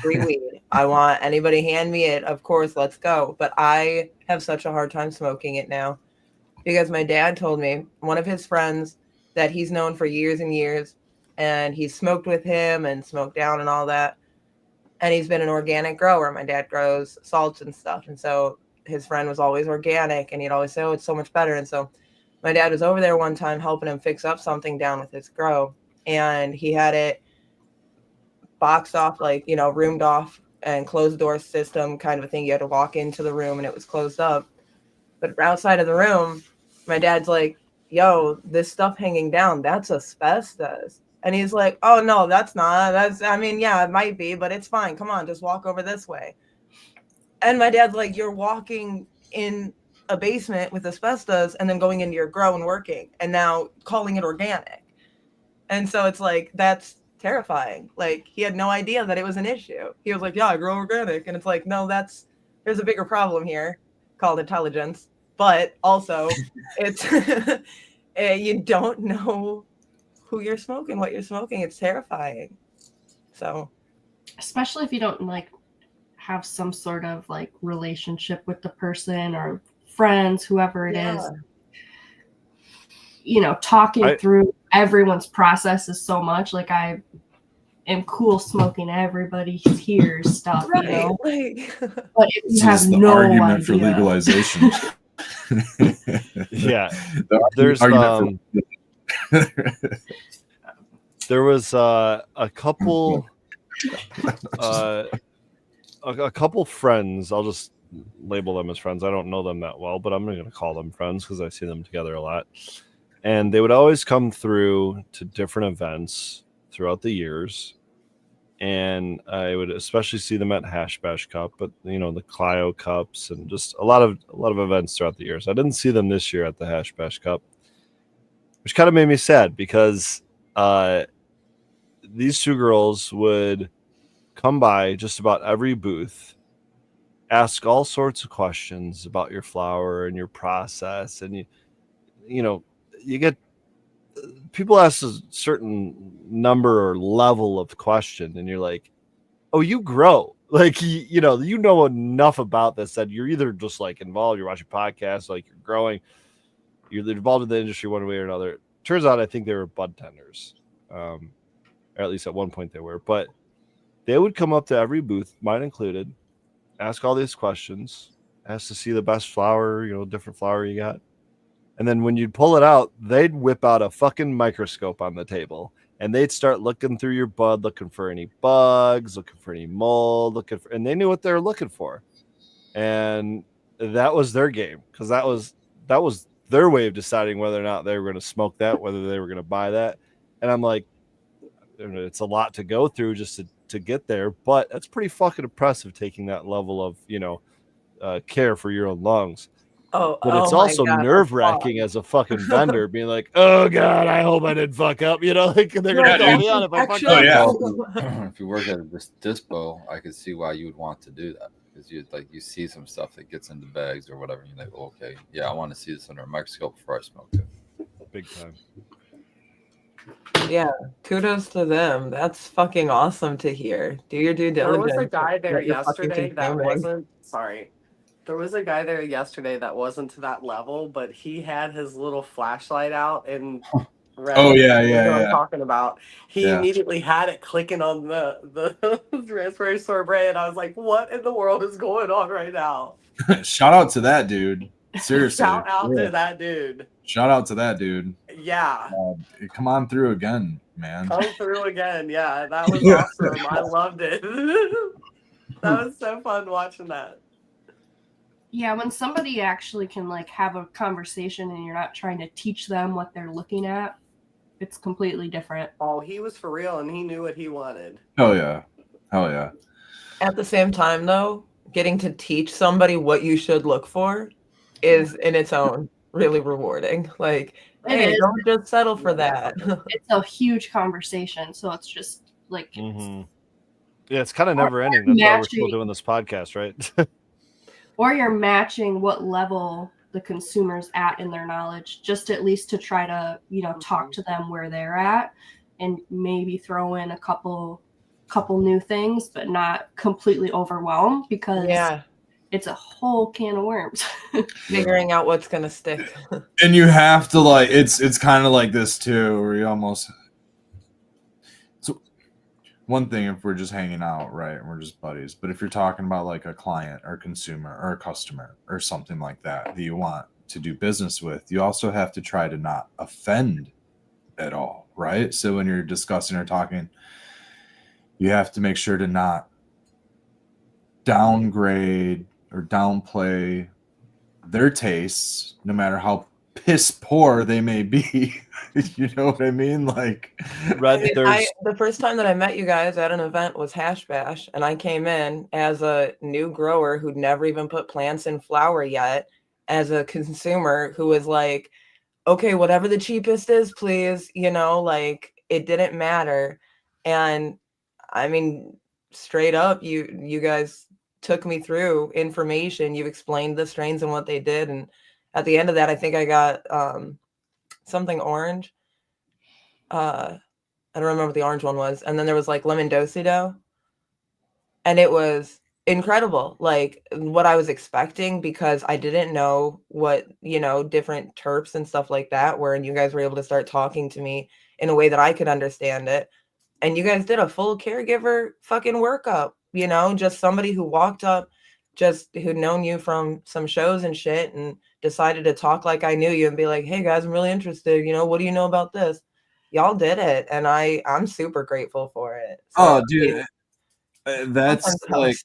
free weed. I want anybody hand me it. Of course, let's go. But I have such a hard time smoking it now because my dad told me one of his friends that he's known for years and years, and he smoked with him and smoked down and all that. And he's been an organic grower. My dad grows salts and stuff. And so his friend was always organic, and he'd always say, oh, it's so much better. And so my dad was over there one time helping him fix up something down with his grow. And he had it boxed off, like, roomed off and closed door system kind of a thing. You had to walk into the room and it was closed up. But outside of the room, my dad's like, yo, this stuff hanging down, that's asbestos. And he's like, oh, no, that's not. Yeah, it might be, but it's fine. Come on, just walk over this way. And my dad's like, you're walking in a basement with asbestos and then going into your grow and working and now calling it organic. And so it's like, that's terrifying. Like, he had no idea that it was an issue. He was like, yeah, I grow organic. And it's like, no, there's a bigger problem here called intelligence. But also, it's you don't know who you're smoking, what you're smoking. It's terrifying. So, especially if you don't like have some sort of like relationship with the person or friends, whoever it is. Talking through everyone's processes so much. Like, I am cool smoking everybody hears stuff, right. But if you have the no argument idea for legalization. Yeah, there's there was a couple a couple friends. I'll just label them as friends. I don't know them that well, but I'm going to call them friends because I see them together a lot. And they would always come through to different events throughout the years. And I would especially see them at Hash Bash Cup, but the Clio Cups and just a lot of events throughout the years. I didn't see them this year at the Hash Bash Cup, which kind of made me sad because these two girls would come by just about every booth, ask all sorts of questions about your flower and your process, and you get people ask a certain number or level of question, and you're like, oh, you grow, like you know enough about this that you're either just like involved, you're watching podcasts, like you're growing, you're involved in the industry one way or another. Turns out I think they were bud tenders, or at least at one point they were, but they would come up to every booth, mine included, ask all these questions, ask to see the best flower, different flower you got. And then when you'd pull it out, they'd whip out a fucking microscope on the table and they'd start looking through your bud, looking for any bugs, looking for any mold, and they knew what they were looking for. And that was their game, because that was their way of deciding whether or not they were going to smoke that, whether they were going to buy that. And I'm like, it's a lot to go through just to get there, but that's pretty fucking impressive taking that level of, care for your own lungs. But it's my also God, nerve-wracking as a fucking vendor, being like, oh God, I hope I didn't fuck up. Like they're gonna Yeah, call dude. me out if I fuck Actually- up. If you work at a dispo, I could see why you would want to do that, because you see some stuff that gets into bags or whatever, and you're like, okay, yeah, I want to see this under a microscope before I smoke it. Big time. Yeah, kudos to them. That's fucking awesome to hear. Do your due There diligence. was a guy there what you're fucking yesterday that consuming. wasn't sorry. There was a guy there yesterday that wasn't to that level, but he had his little flashlight out and Oh, yeah, you yeah, know what yeah. I'm talking about. He Yeah. immediately had it clicking on the raspberry sorbet, and I was like, "What in the world is going on right now?" Shout out to that dude. Seriously. Shout out Yeah. to that dude. Shout out to that dude. Yeah, Come on through again, man. come through again. Yeah, that was awesome. I loved it. That was so fun watching that. Yeah, when somebody actually can like have a conversation and you're not trying to teach them what they're looking at, it's completely different. Oh, he was for real, and he knew what he wanted. Hell yeah. Hell yeah. At the same time, though, getting to teach somebody what you should look for is in its own really rewarding. Like, It hey, is. don't just settle for that. It's a huge conversation, so it's just like Mhm. Yeah, it's kind of never ending. That's why we're still Matching- doing this podcast, right? or you're matching what level the consumer's at in their knowledge, just at least to try to, talk to them where they're at and maybe throw in a couple new things, but not completely overwhelm, because Yeah, it's a whole can of worms. figuring out what's gonna stick. And you have to it's kind of like this too, where you almost. So one thing, if we're just hanging out, right, and we're just buddies, but if you're talking about like a client or consumer or a customer or something like that you want to do business with, you also have to try to not offend at all, right? So when you're discussing or talking, you have to make sure to not downgrade or downplay their tastes, no matter how piss poor they may be. You know what I mean? Like, Red, there's The first time that I met you guys at an event was Hash Bash, and I came in as a new grower who'd never even put plants in flower yet, as a consumer who was like, okay, whatever the cheapest is, please, like it didn't matter. And I mean, straight up, you guys took me through information. You explained the strains and what they did, and at the end of that, I think I got something orange. I don't remember what the orange one was. And then there was like lemon dosido. And it was incredible. Like what I was expecting, because I didn't know what, different terps and stuff like that were. And you guys were able to start talking to me in a way that I could understand it. And you guys did a full caregiver fucking workup, just somebody who walked up, just who'd known you from some shows and shit, and decided to talk like I knew you and be like, hey guys, I'm really interested. What do you know about this? Y'all did it. And I'm super grateful for it. oh, dude, that's sometimes like,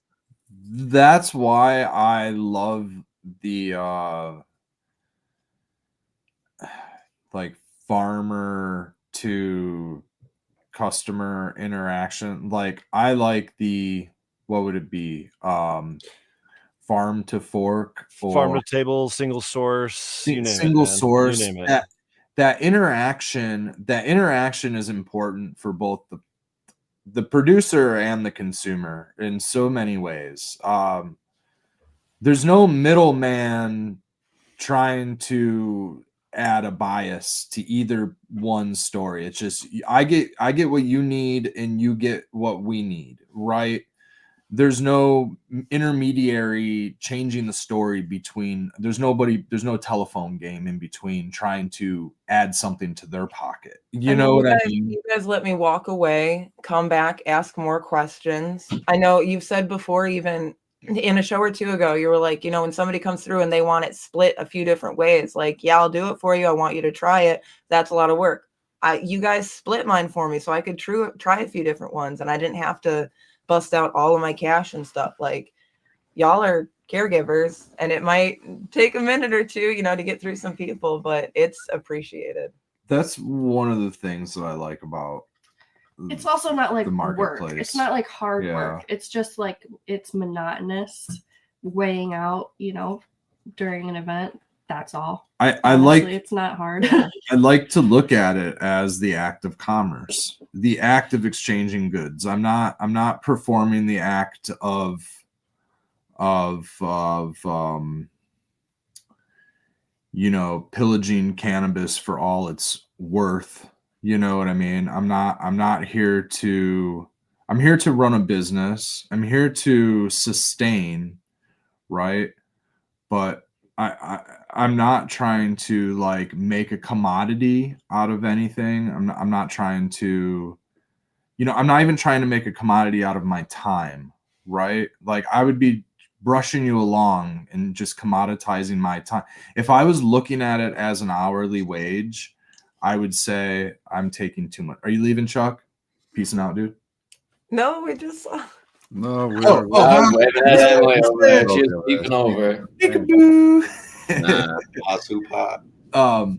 that's why I love the like farmer to customer interaction. Like I like the, what would it be? Farm to fork, or farm to table, single source, you name single it, man. source. You name it. That interaction is important for both the producer and the consumer in so many ways. There's no middleman trying to add a bias to either one story. It's just I get what you need and you get what we need, right? There's no intermediary changing the story between. There's no telephone game in between trying to add something to their pocket. You know what I mean? You guys let me walk away, come back, ask more questions. I know you've said before, even in a show or two ago, you were like, when somebody comes through and they want it split a few different ways, like, yeah, I'll do it for you. I want you to try it. That's a lot of work. You guys split mine for me so I could try a few different ones, and I didn't have to bust out all of my cash and stuff. Like, y'all are caregivers, and it might take a minute or two, to get through some people, but it's appreciated. That's one of the things that I like about It's also not like the work. marketplace. It's not like hard Yeah. work. It's just like it's monotonous weighing out, during an event. That's all. I like Honestly, it's not hard. I like to look at it as the act of commerce, the act of exchanging goods. I'm not performing the act of pillaging cannabis for all it's worth. You know what I mean? I'm here to run a business. I'm here to sustain, right? But I'm not trying to like make a commodity out of anything. I'm not trying to, I'm not even trying to make a commodity out of my time, right? Like I would be brushing you along and just commoditizing my time. If I was looking at it as an hourly wage, I would say I'm taking too much. Are you leaving, Chuck? Peacing out, dude. No, we just No, we're Waving at Emily over there. She was peeping over. Peekaboo. Nah.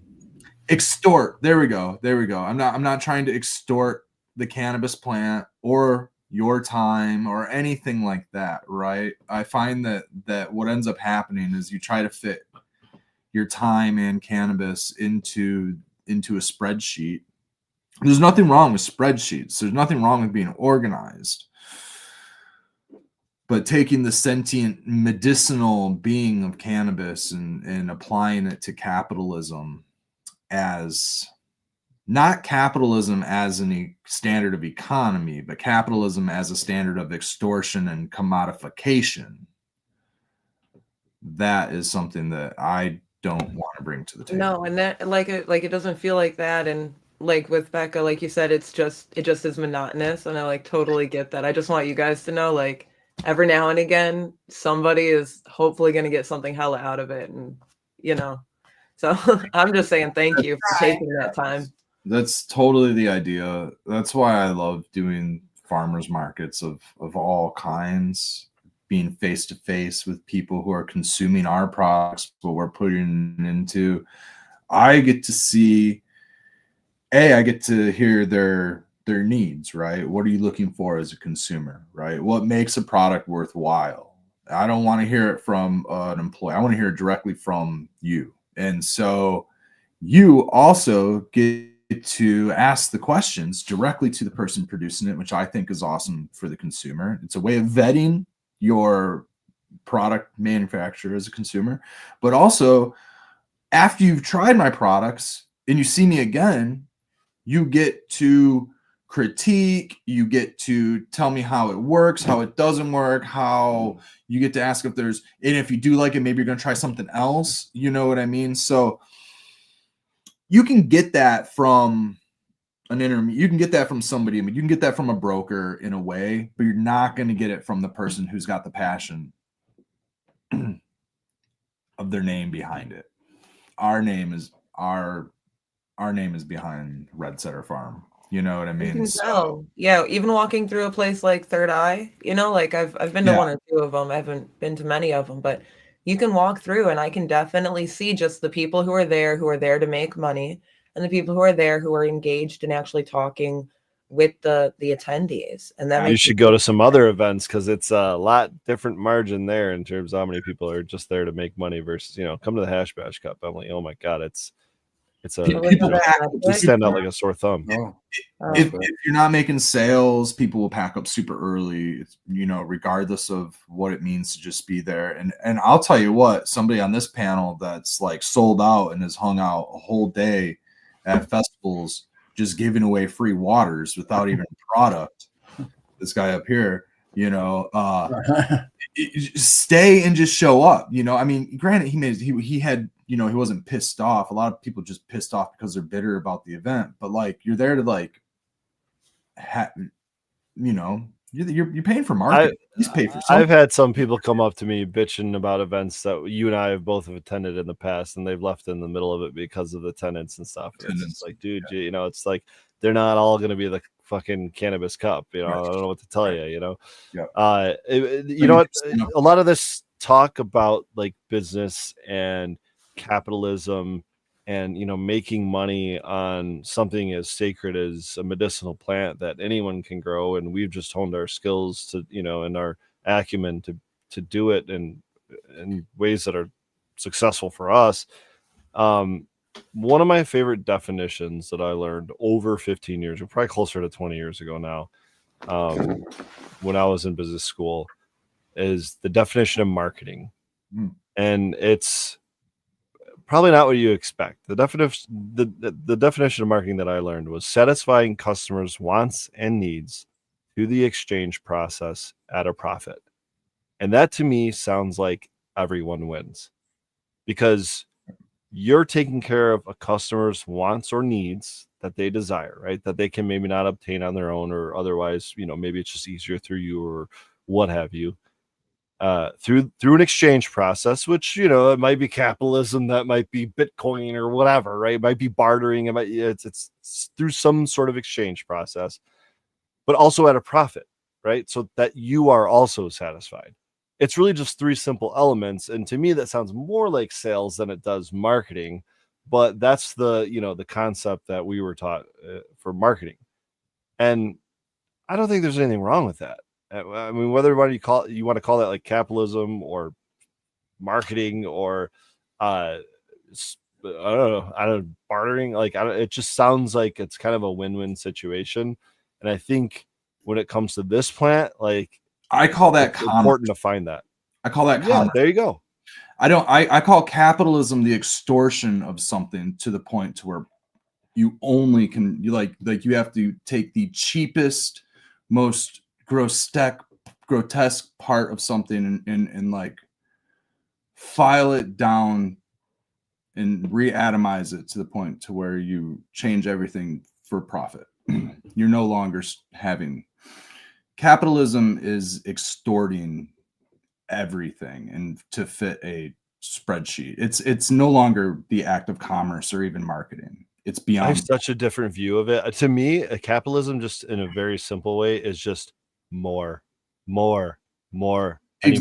Extort. There we go. I'm not trying to extort the cannabis plant or your time or anything like that, right? I find that what ends up happening is you try to fit your time and cannabis into a spreadsheet. There's nothing wrong with spreadsheets. There's nothing wrong with being organized. But taking the sentient medicinal being of cannabis and applying it to capitalism as not capitalism as a standard of economy, but capitalism as a standard of extortion and commodification. That is something that I don't want to bring to the table. no, and that it doesn't feel like that. And like with Becca, like you said, it just is monotonous, and I like totally get that. I just want you guys to know, like every now and again, somebody is hopefully going to get something hella out of it, and so I'm just saying thank you for taking that time. That's totally the idea. That's why I love doing farmers markets of all kinds, being face to face with people who are consuming our products, what we're putting into. I get to see, I get to hear their needs, right? What are you looking for as a consumer, right? What makes a product worthwhile? I don't want to hear it from an employee. I want to hear it directly from you. And so you also get to ask the questions directly to the person producing it, which I think is awesome for the consumer. It's a way of vetting your product manufacturer as a consumer, but also after you've tried my products and you see me again, you get to critique, you get to tell me how it works, how it doesn't work, how you get to ask and if you do like it, maybe you're going to try something else. You know what I mean? So you can get that from an intermediate. You can get that from somebody. I mean, you can get that from a broker in a way, but you're not going to get it from the person who's got the passion of their name behind it. Our name is behind Red Setter Farm. You know what I mean? You can tell. Yeah, even walking through a place like Third Eye, like I've been to one or two of them. I haven't been to many of them, but you can walk through and I can definitely see just the people who are there to make money, and the people who are there who are engaged in actually talking with the attendees. And then you should go to some other events because it's a lot different margin there in terms of how many people are just there to make money versus come to the Hash Bash Cup. I'm like, oh my god, it's just stand out like a sore thumb. If you're not making sales, people will pack up super early, regardless of what it means to just be there. And I'll tell you what, somebody on this panel that's like sold out and has hung out a whole day at festivals just giving away free waters without even product. This guy up here, stay and just show up. I mean, granted, he had, he wasn't pissed off. A lot of people just pissed off because they're bitter about the event. But like, you're there to like, you're paying for marketing. Please pay for something. I've had some people come up to me bitching about events that you and I have both attended in the past, and they've left in the middle of it because of the attendance and stuff. And it's like, dude, it's like they're not all going to be the fucking cannabis cup. I don't know what to tell you. Yeah. You know what? A lot of this talk about like business and capitalism and making money on something as sacred as a medicinal plant that anyone can grow, and we've just honed our skills to and our acumen to do it in ways that are successful for us. One of my favorite definitions that I learned over 15 years, or probably closer to 20 years ago now, when I was in business school, is the definition of marketing. And it's probably not what you expect. The definition of marketing that I learned was satisfying customers' wants and needs through the exchange process at a profit. And that to me sounds like everyone wins, because you're taking care of a customer's wants or needs that they desire, right? That they can maybe not obtain on their own, or otherwise, maybe it's just easier through you or what have you. Through an exchange process, which it might be capitalism, that might be Bitcoin or whatever, right? It might be bartering, it's through some sort of exchange process, but also at a profit, right? So that you are also satisfied. It's really just three simple elements, and to me that sounds more like sales than it does marketing, but that's the the concept that we were taught for marketing, and I don't think there's anything wrong with that. I mean, whether you want to call that like capitalism or marketing or I don't know, bartering, like it just sounds like it's kind of a win-win situation. And I think when it comes to this plant, like, I call that important to find that. I call that commerce. There you go. I call capitalism the extortion of something to the point to where you only can you have to take the cheapest, most grotesque part of something and like file it down and re-atomize it to the point to where you change everything for profit. You're no longer having capitalism is extorting everything and to fit a spreadsheet. It's no longer the act of commerce or even marketing. It's beyond. I have such a different view of it. To me, capitalism, just in a very simple way, is just more. So that's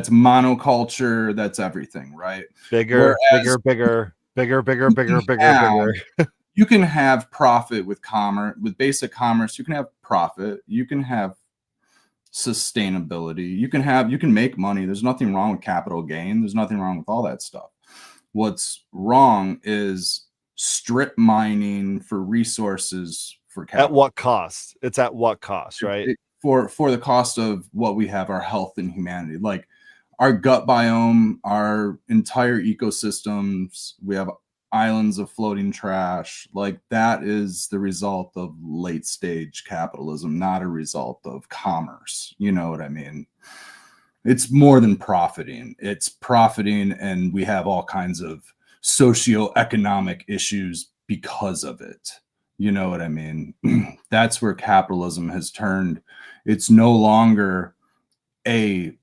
monoculture. That's everything, right? Bigger. You can have profit with commerce, with basic commerce. You can have profit. You can have sustainability. You can make money. There's nothing wrong with capital gain. There's nothing wrong with all that stuff. What's wrong is strip mining for resources for capital. At what cost? It's at what cost, right? For the cost of what we have, our health and humanity, like our gut biome, our entire ecosystems. We have islands of floating trash. Like that is the result of late stage capitalism, not a result of commerce. You know what I mean? It's more than profiting. It's profiting, and we have all kinds of socioeconomic issues because of it. You know what I mean? That's where capitalism has turned. It's no longer it's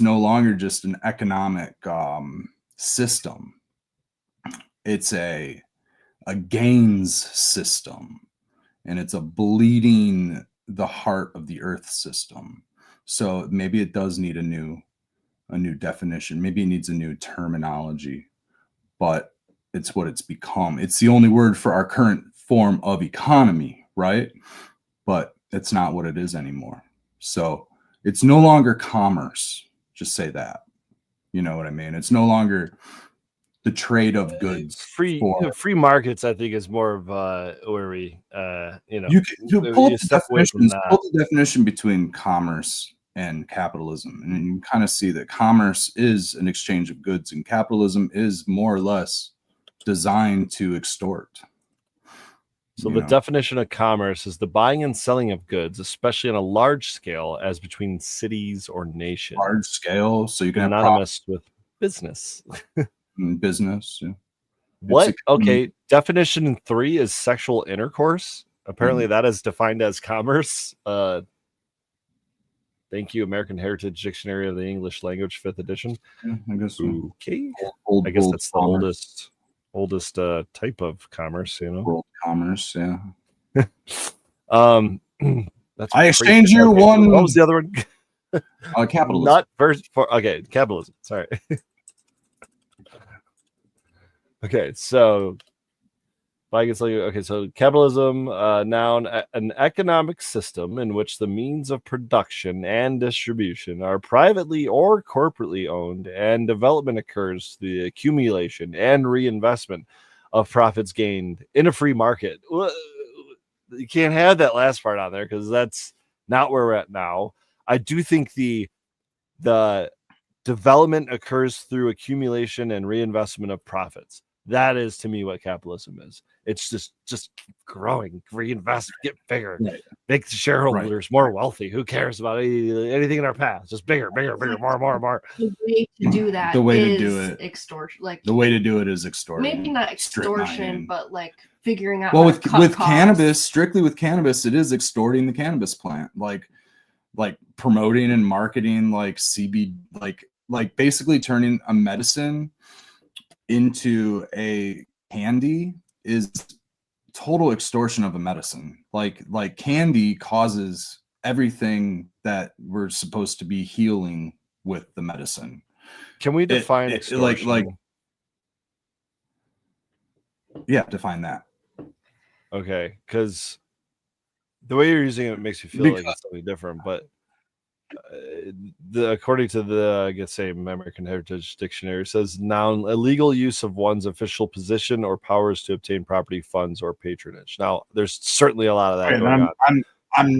no longer just an economic system. It's a gains system, and it's a bleeding the heart of the earth system. So maybe it does need a new definition. Maybe it needs a new terminology, but it's what it's become. It's the only word for our current form of economy, right? But it's not what it is anymore. So it's no longer commerce. Just say that. You know what I mean? It's no longer the trade of goods. Free markets, I think, is more of where we you pull the definition between commerce and capitalism, and you kind of see that commerce is an exchange of goods, and capitalism is more or less designed to extort. So the definition of commerce is the buying and selling of goods, especially on a large scale, as between cities or nations. Large scale, so you can have synonymous with business. Business. Yeah. What? Okay. Definition 3 is sexual intercourse. Apparently, that is defined as commerce. Thank you, American Heritage Dictionary of the English Language, 5th edition. Yeah, I guess so. Okay. I guess that's the oldest type of commerce. World commerce. Yeah. That's I exchange you one. What was the other one? Capitalism. Not first for okay, capitalism. Sorry. Okay, so I guess okay, so capitalism, noun, an economic system in which the means of production and distribution are privately or corporately owned, and development occurs through the accumulation and reinvestment of profits gained in a free market. You can't have that last part on there because that's not where we're at now. I do think the development occurs through accumulation and reinvestment of profits. That is to me what capitalism is. It's just keep growing, reinvest, get bigger, make the shareholders more wealthy. Who cares about anything in our past? Just bigger, more. The way to do that The way to is do it. extortion. Like The way to do it is extortion. maybe not extortion, but like figuring out. Well, how with to cut costs. cannabis, strictly with cannabis, it is extorting the cannabis plant, like promoting and marketing like CBD, like basically turning a medicine into a candy is total extortion of a medicine. Like candy causes everything that we're supposed to be healing with the medicine. Can we define extortion? Yeah, define that. Okay, because the way you're using it makes you feel like it's something different, but according to the American Heritage Dictionary, it says noun, illegal use of one's official position or powers to obtain property, funds, or patronage. Now, there's certainly a lot of that going on. I'm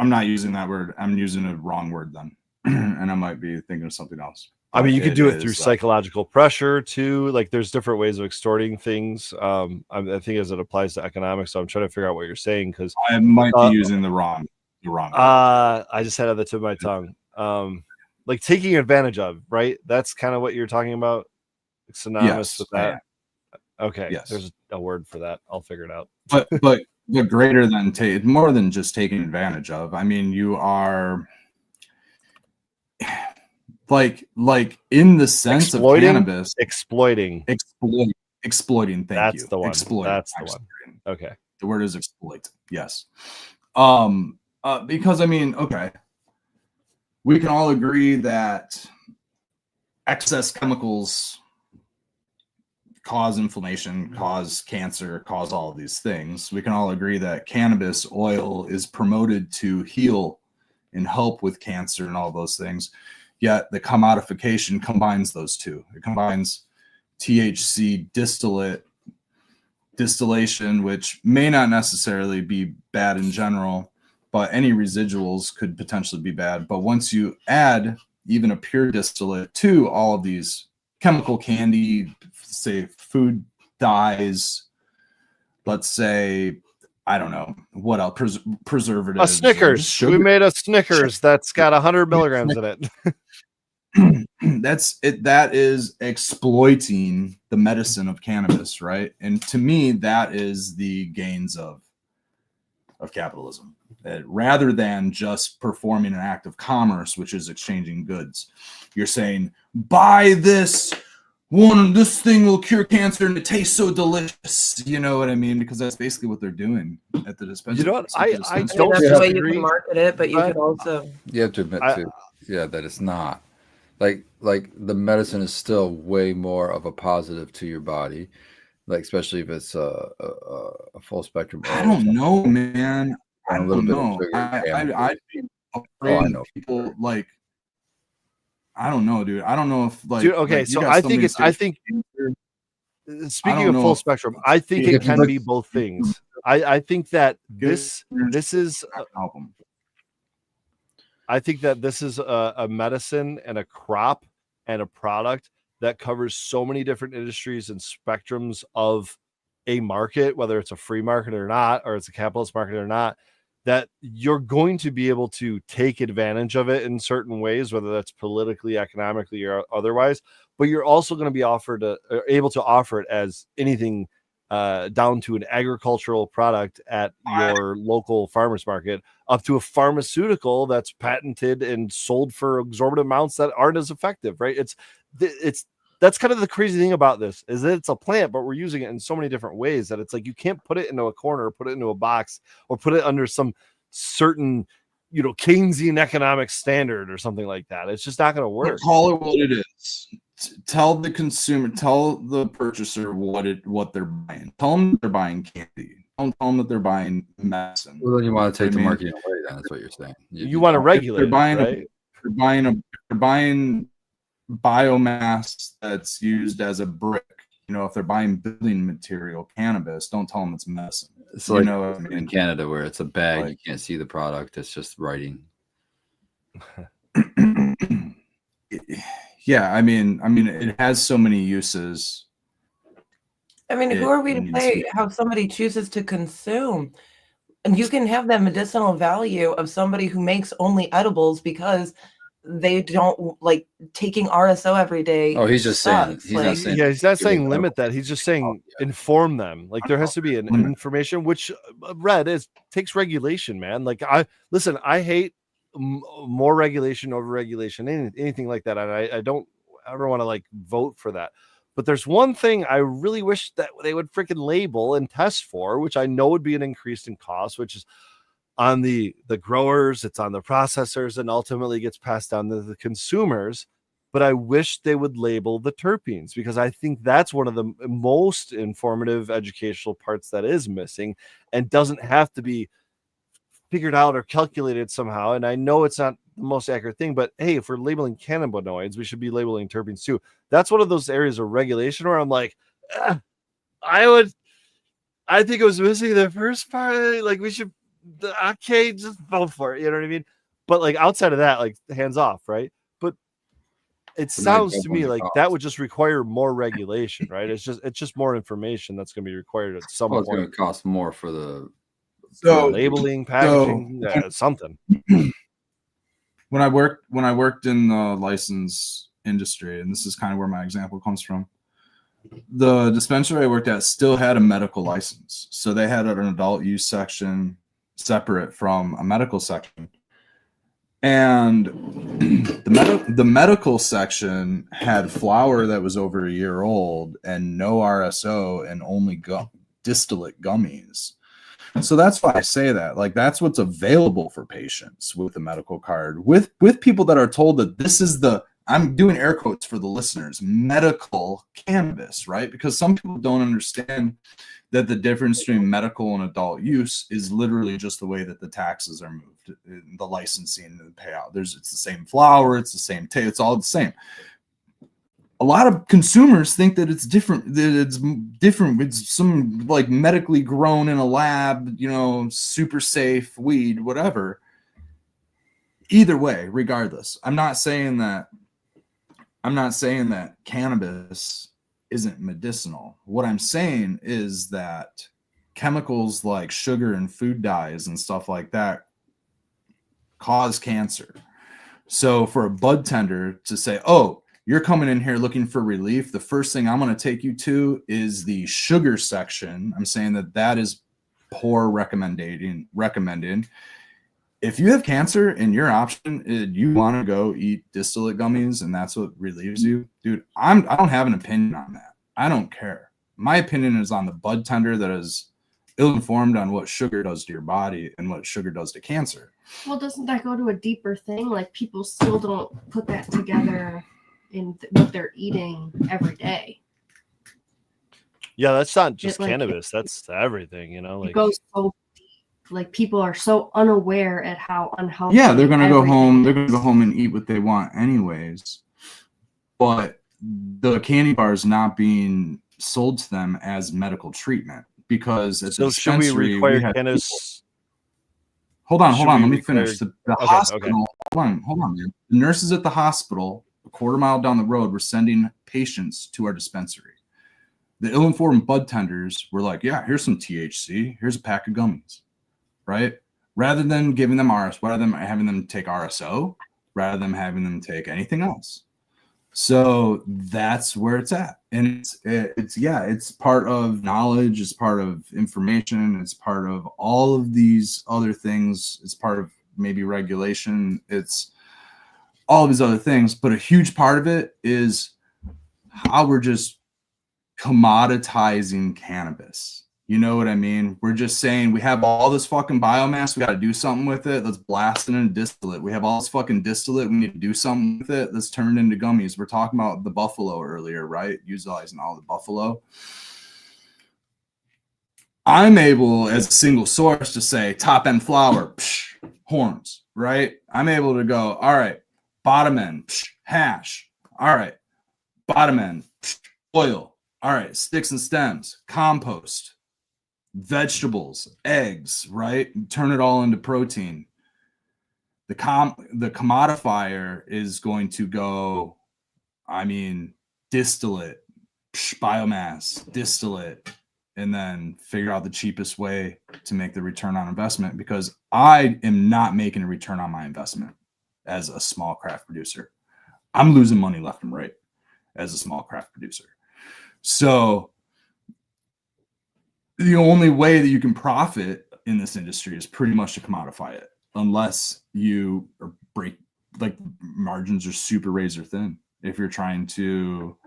not using that word. I'm using a wrong word then, and I might be thinking of something else. I mean, you could do it through psychological pressure too. Like, there's different ways of extorting things. I think as it applies to economics. So I'm trying to figure out what you're saying because I might be using the wrong. I just had it at the tip of my tongue. Like taking advantage of, right? That's kind of what you're talking about. It's synonymous with that. Okay. Yes. There's a word for that. I'll figure it out. But greater than more than just taking advantage of. I mean, you are like in the sense of cannabis, exploiting. Thank you. That's the one. Exploit. That's the one. Okay. The word is exploit. Yes. Because I mean, okay, we can all agree that excess chemicals cause inflammation, cause cancer, cause all of these things. We can all agree that cannabis oil is promoted to heal and help with cancer and all those things. Yet the commodification combines those two. It combines THC distillation, which may not necessarily be bad in general, but any residuals could potentially be bad. But once you add even a pure distillate to all of these chemical candy, say food dyes, let's say, I don't know, what else, preservatives. A Snickers. We made a Snickers that's got 100 milligrams in it. That's it. That is exploiting the medicine of cannabis, right? And to me, that is the gains of capitalism, rather than just performing an act of commerce, which is exchanging goods. You're saying, buy this one, this thing will cure cancer and it tastes so delicious. You know what I mean? Because that's basically what they're doing at the dispensary. You know what? I don't. That's the way you can market it, but you could also. You have to admit that it's not like the medicine is still way more of a positive to your body. Like, especially if it's a full spectrum. I don't know, man. I don't know. I'd be afraid of people like. I don't know, dude. I don't know if like. Dude, okay, so I think speaking of full spectrum, I think it can be both things. I think that this is. I think that this is a medicine and a crop and a product that covers so many different industries and spectrums of a market, whether it's a free market or not, or it's a capitalist market or not, that you're going to be able to take advantage of it in certain ways, whether that's politically, economically, or otherwise. But you're also going to be able to offer it as anything down to an agricultural product at your local farmers market, up to a pharmaceutical that's patented and sold for exorbitant amounts that aren't as effective, right? That's kind of the crazy thing about this, is that it's a plant, but we're using it in so many different ways that it's like you can't put it into a corner, put it into a box, or put it under some certain Keynesian economic standard or something like that. It's just not going to work. Call it what it is. Tell the consumer, tell the purchaser what they're buying. Tell them they're buying candy. Don't tell them that they're buying medicine. Well, then you want to take the marketing away. Then that's what you're saying. You want to regulate. They're buying right? they're buying biomass that's used as a brick. If they're buying building material, cannabis, don't tell them it's medicine. It's like what I mean? in Canada where it's a bag, Like- you can't see the product. It's just writing. Yeah, I mean, it has so many uses. I mean, who are we to needs say to- how somebody chooses to consume? And you can have that medicinal value of somebody who makes only edibles because they don't like taking RSO every day. Oh, he's just saying. sucks. He's not saying. Yeah, he's not give it saying up. limit that. He's just saying inform them. Like there has to be an Limit. information, which takes regulation, man. Like I hate more regulation over regulation, anything like that. And I don't ever want to like vote for that. But there's one thing I really wish that they would freaking label and test for, which I know would be an increase in cost, which is on the growers, it's on the processors, and ultimately gets passed down to the consumers. But I wish they would label the terpenes, because I think that's one of the most informative educational parts that is missing and doesn't have to be figured out or calculated somehow. And I know it's not the most accurate thing, but hey, if we're labeling cannabinoids, we should be labeling terpenes too. That's one of those areas of regulation where I'm like, I think it was missing the first part. Like we should, okay, just vote for it. You know what I mean? But like outside of that, like hands off, right? But it sounds to me like that would just require more regulation, right? It's just more information that's going to be required at some Well, it's going point. to cost more for the. So Labeling, packaging, something. when I worked in the license industry, and this is kind of where my example comes from, the dispensary I worked at still had a medical license. So they had an adult use section separate from a medical section. And the medical section had flour that was over a year old and no RSO and only distillate gummies. So that's why I say that. Like that's what's available for patients with the medical card, with people that are told that this is I'm doing air quotes for the listeners, medical cannabis, right? Because some people don't understand that the difference between medical and adult use is literally just the way that the taxes are moved, the licensing and the payout. It's the same flour, it's the same it's all the same. A lot of consumers think that it's different, it's some like medically grown in a lab, super safe weed, whatever. Either way, regardless, I'm not saying that cannabis isn't medicinal. What I'm saying is that chemicals like sugar and food dyes and stuff like that cause cancer. So for a bud tender to say, oh, you're coming in here looking for relief, the first thing I'm going to take you to is the sugar section. I'm saying that is poor recommended. If you have cancer and your option is you want to go eat distillate gummies and that's what relieves you, dude, I don't have an opinion on that. I don't care. My opinion is on the bud tender that is ill-informed on what sugar does to your body and what sugar does to cancer. Well, doesn't that go to a deeper thing? Like people still don't put that together in what they're eating every day. Yeah, that's not just like, cannabis. That's everything, It goes so deep. Like people are so unaware at how unhealthy. Yeah, they're gonna go everything home. They're is. gonna go home and eat what they want, anyways. But the candy bar is not being sold to them as medical treatment because at So the should we dispensary require had cannabis? Hold on. should Let we me require- finish. The Okay, hospital. Hold on, man. The nurses at the hospital, a quarter mile down the road, were sending patients to our dispensary. The ill-informed bud tenders were like, "Yeah, here's some THC. Here's a pack of gummies," right? Rather than giving them rather than having them take RSO, rather than having them take anything else. So that's where it's at, and it's part of knowledge, it's part of information, it's part of all of these other things, it's part of maybe regulation, it's all of these other things, but a huge part of it is how we're just commoditizing cannabis. You know what I mean? We're just saying we have all this fucking biomass. We got to do something with it. Let's blast it and distill it. We have all this fucking distillate. We need to do something with it. Let's turn it into gummies. We're talking about the buffalo earlier, right? Utilizing all the buffalo. I'm able, as a single source, to say top end flour, psh, horns, right? I'm able to go, all right, bottom end, psh, hash. All right, bottom end, psh, oil. All right, sticks and stems, compost. Vegetables, eggs, right? Turn it all into protein. The commodifier is going to go, distillate, biomass, distillate, and then figure out the cheapest way to make the return on investment, because I am not making a return on my investment as a small craft producer. I'm losing money left and right as a small craft producer. So the only way that you can profit in this industry is pretty much to commodify it, unless you break, like, margins are super razor thin. If you're trying to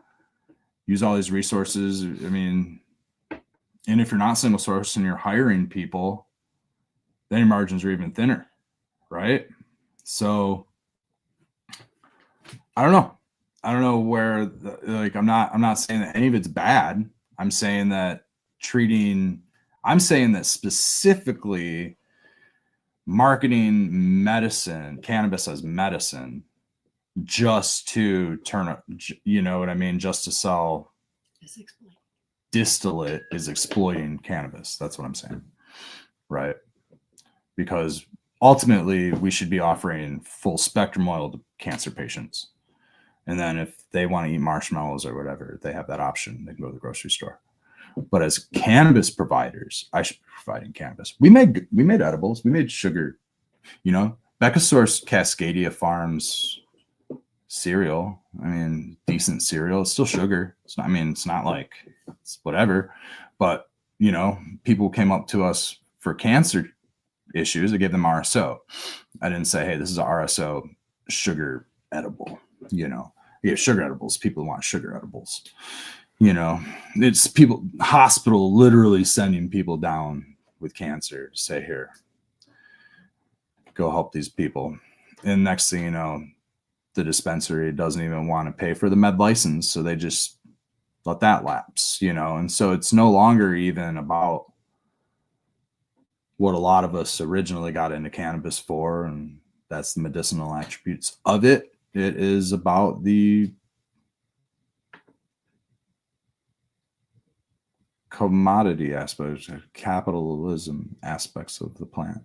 use all these resources, and if you're not single source and you're hiring people, then your margins are even thinner, right? So I don't know where, I'm not saying that any of it's bad. I'm saying that specifically marketing cannabis as medicine, just to just to sell distillate, is exploiting cannabis. That's what I'm saying, right? Because ultimately we should be offering full spectrum oil to cancer patients. And then if they want to eat marshmallows or whatever, they have that option. They can go to the grocery store. But as cannabis providers, I should be providing cannabis. We made edibles. We made sugar. Becca sourced Cascadia Farms cereal. Decent cereal. It's still sugar. It's not like it's whatever. But people came up to us for cancer issues. I gave them RSO. I didn't say, hey, this is a RSO sugar edible. I gave sugar edibles. People want sugar edibles. It's people, hospital literally sending people down with cancer to say, here, go help these people. And next thing you know, the dispensary doesn't even want to pay for the med license. So they just let that lapse, and so it's no longer even about what a lot of us originally got into cannabis for, and that's the medicinal attributes of it. It is about the commodity aspects, capitalism aspects of the plant.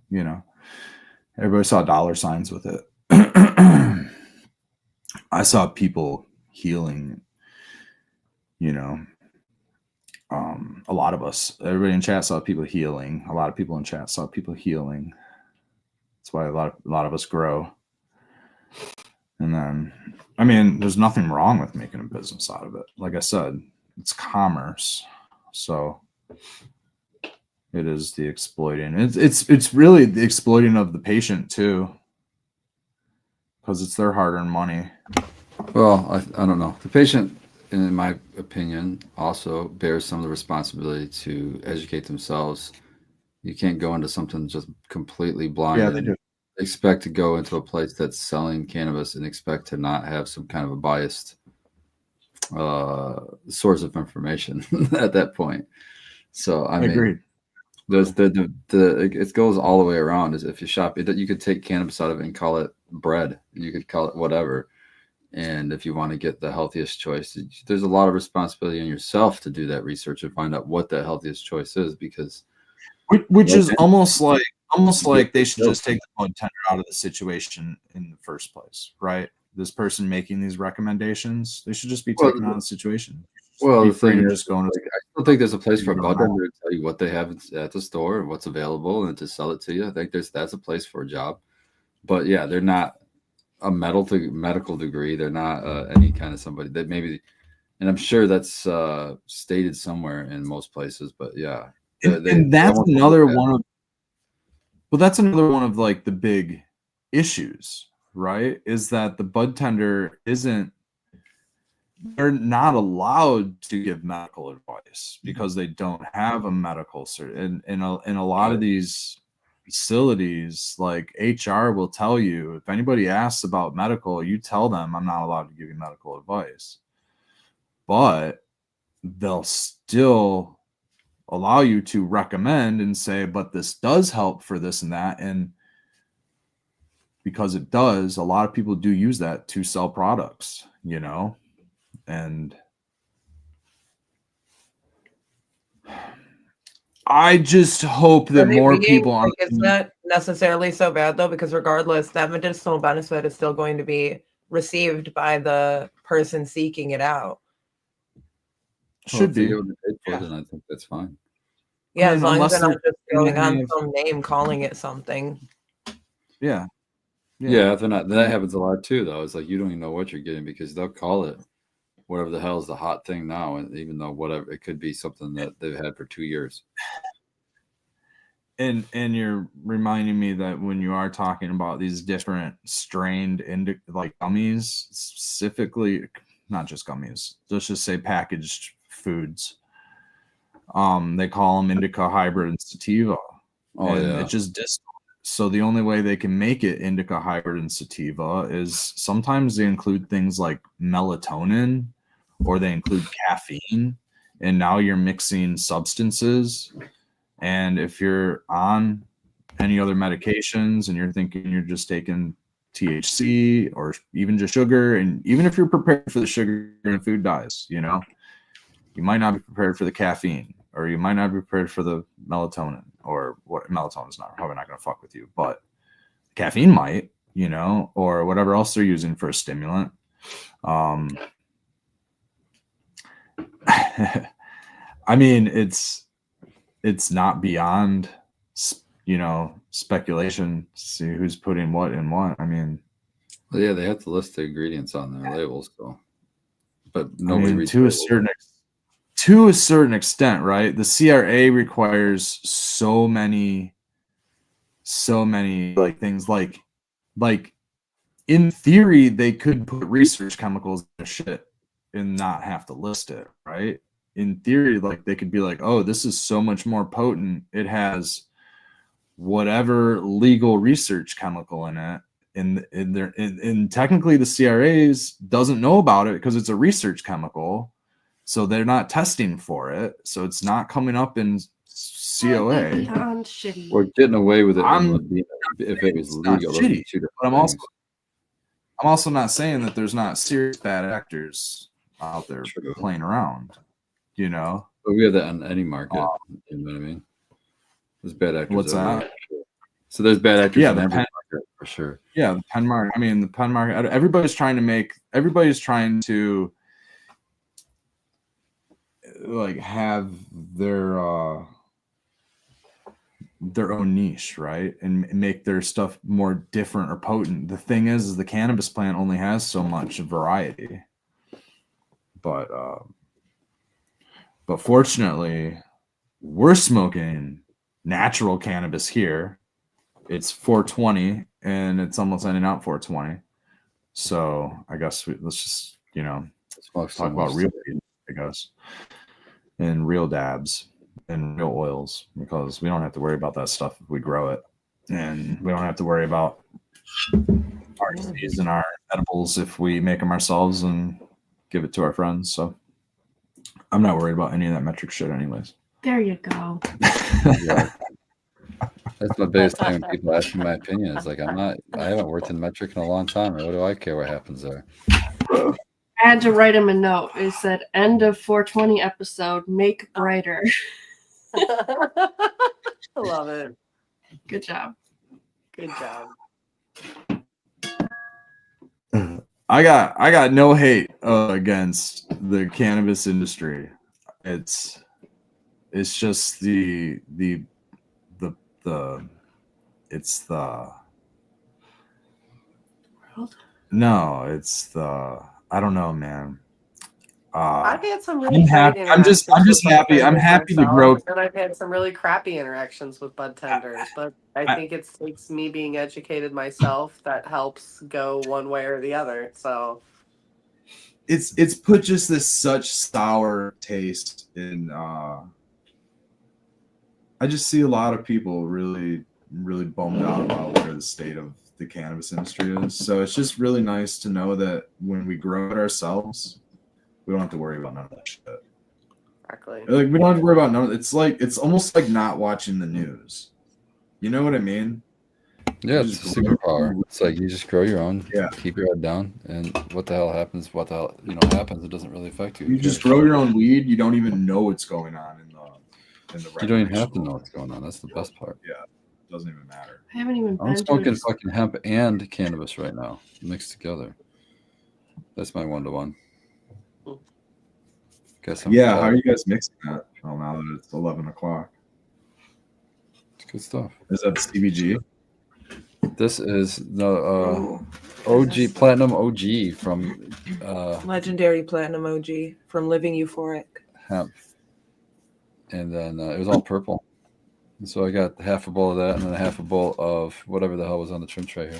Everybody saw dollar signs with it. I saw people healing, a lot of us, everybody in chat saw people healing. A lot of people in chat saw people healing. That's why a lot of us grow. And then, there's nothing wrong with making a business out of it. Like I said, it's commerce. So it is the exploiting. It's really the exploiting of the patient too, because it's their hard-earned money. Well, I don't know. The patient, in my opinion, also bears some of the responsibility to educate themselves. You can't go into something just completely blind. Yeah, they do. Expect to go into a place that's selling cannabis and expect to not have some kind of a biased source of information at that point. So I agree. It goes all the way around. As if you shop it, you could take cannabis out of it and call it bread. You could call it whatever. And if you want to get the healthiest choice, there's a lot of responsibility on yourself to do that research and find out what the healthiest choice is, because which is almost like they should just take the bud tender out of the situation in the first place, right? This person making these recommendations, they should just be taken out of the situation. Well, the thing is, just going. I still think there's a place for a bud tender to tell you what they have at the store and what's available, and to sell it to you. I think that's a place for a job. But yeah, they're not a medical degree. They're not any kind of somebody that maybe, and I'm sure that's stated somewhere in most places. But yeah, and that's another one of. Well, that's another one of like the big issues, right? Is that the bud tender isn't they're not allowed to give medical advice because they don't have a medical cert. And in a lot of these facilities, like HR will tell you, if anybody asks about medical, you tell them I'm not allowed to give you medical advice. But they'll still allow you to recommend and say, but this does help for this and that. And because it does, a lot of people do use that to sell products, you know? And I just hope that more people like, it's not necessarily so bad though, because regardless, that medicinal benefit is still going to be received by the person seeking it out. Should be. And I think that's fine. Yeah, I mean, as long as they're not unless just they're going on gonna some name calling it something. Yeah. Yeah, if they're not, that happens a lot too, though. It's like you don't even know what you're getting because they'll call it whatever the hell is the hot thing now, and even though whatever it could be something that they've had for 2 years. And you're reminding me that when you are talking about these different strained like gummies, specifically, not just gummies, let's just say packaged foods. They call them indica, hybrid, and sativa. Oh, and yeah. it just so the only way they can make it indica, hybrid, and sativa is sometimes they include things like melatonin or they include caffeine, and now you're mixing substances. And if you're on any other medications and you're thinking you're just taking THC or even just sugar, and even if you're prepared for the sugar and food dyes, you know, you might not be prepared for the caffeine, or you might not be prepared for the melatonin, or what melatonin's not probably not going to fuck with you, but caffeine might, you know, or whatever else they're using for a stimulant. I mean, it's not beyond, you know, speculation to see who's putting what in what. I mean, well, yeah, they have to list the ingredients on their labels, so. But nobody I mean, reads to a certain extent, right? The CRA requires so many like things like in theory they could put research chemicals in shit and not have to list it, right? In theory, like they could be like, oh, this is so much more potent, it has whatever legal research chemical in it, and technically the CRAs doesn't know about it because it's a research chemical, so they're not testing for it, so it's not coming up in COA. Beyond shitty. We're getting away with it if it was legal. Shitty, but I'm also not saying that there's not serious bad actors out there playing around, you know. But we have that on any market. You know what I mean? There's bad actors. What's that? So there's bad actors in the every pen market for sure. Yeah, the pen market. I mean, the pen market. Everybody's trying to like have their own niche, right? And make their stuff more different or potent. The thing is the cannabis plant only has so much variety. But fortunately, we're smoking natural cannabis here. It's 420 and it's almost ending out 420. So I guess let's just, you know, talk about real weed, I guess, and real dabs and real oils, because we don't have to worry about that stuff if we grow it, and we don't have to worry about our disease and our edibles if we make them ourselves and give it to our friends. So I'm not worried about any of that metric shit anyways. There you go. Yeah. That's my biggest thing when people ask me my opinion. It's like I haven't worked in metric in a long time. What do I care what happens there? I had to write him a note. It said, end of 420 episode, make brighter. I love it. Good job. Good job. I got no hate against the cannabis industry. It's just I don't know, man. I've had some really I'm just happy. I'm happy to grow. And I've had some really crappy interactions with bud tenders, but I think it takes me being educated myself that helps go one way or the other. So it's put just this such sour taste in. I just see a lot of people really bummed out about where the state of the cannabis industry is. So it's just really nice to know that when we grow it ourselves, we don't have to worry about none of that shit. Exactly. Like we don't have to worry about none. It's almost like not watching the news. You know what I mean? Yeah, it's a superpower. It's like you just grow your own, Yeah. keep your head down, and what the hell happens, happens, it doesn't really affect you. You just grow your own weed, you don't even know what's going on in the You don't even have to know what's going on. That's the best part. Yeah. It doesn't even matter. I haven't even I'm been to smoking a- fucking hemp and cannabis right now, mixed together. That's my 1-to-1. Guess I'm Yeah, how are you guys mixing that? Well, now that it's 11 o'clock. It's good stuff. Is that CBG? This is the OG Platinum OG from Legendary Platinum OG from Living Euphoric. hemp, and then it was all purple. And so I got half a bowl of that, and then a half a bowl of whatever the hell was on the trim tray here.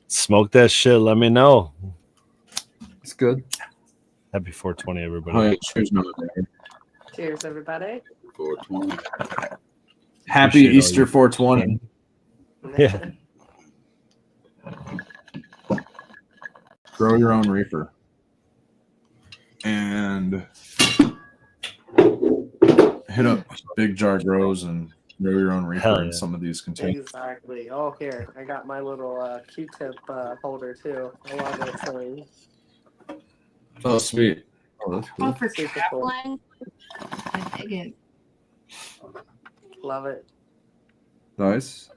Smoke that shit. Let me know. It's good. Happy 420, everybody. All right, cheers, Mother Day. Cheers, everybody. 420. Happy Appreciate all Easter your- 420. Yeah. Grow your own reefer. And hit up Big Jar Grows and grow your own reefer Hell in yeah. some of these containers. Exactly. Oh, here. I got my little Q-tip holder, too. I love this thing. Oh, sweet. Oh, that's Oh, cool. for Super cool. traveling. I dig it. Love it. Nice.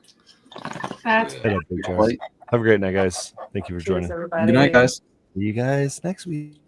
That's Hit up, Big Jar. Light. Have a great night, guys. Thank you for Cheers, joining. everybody. Good night, guys. See you guys next week.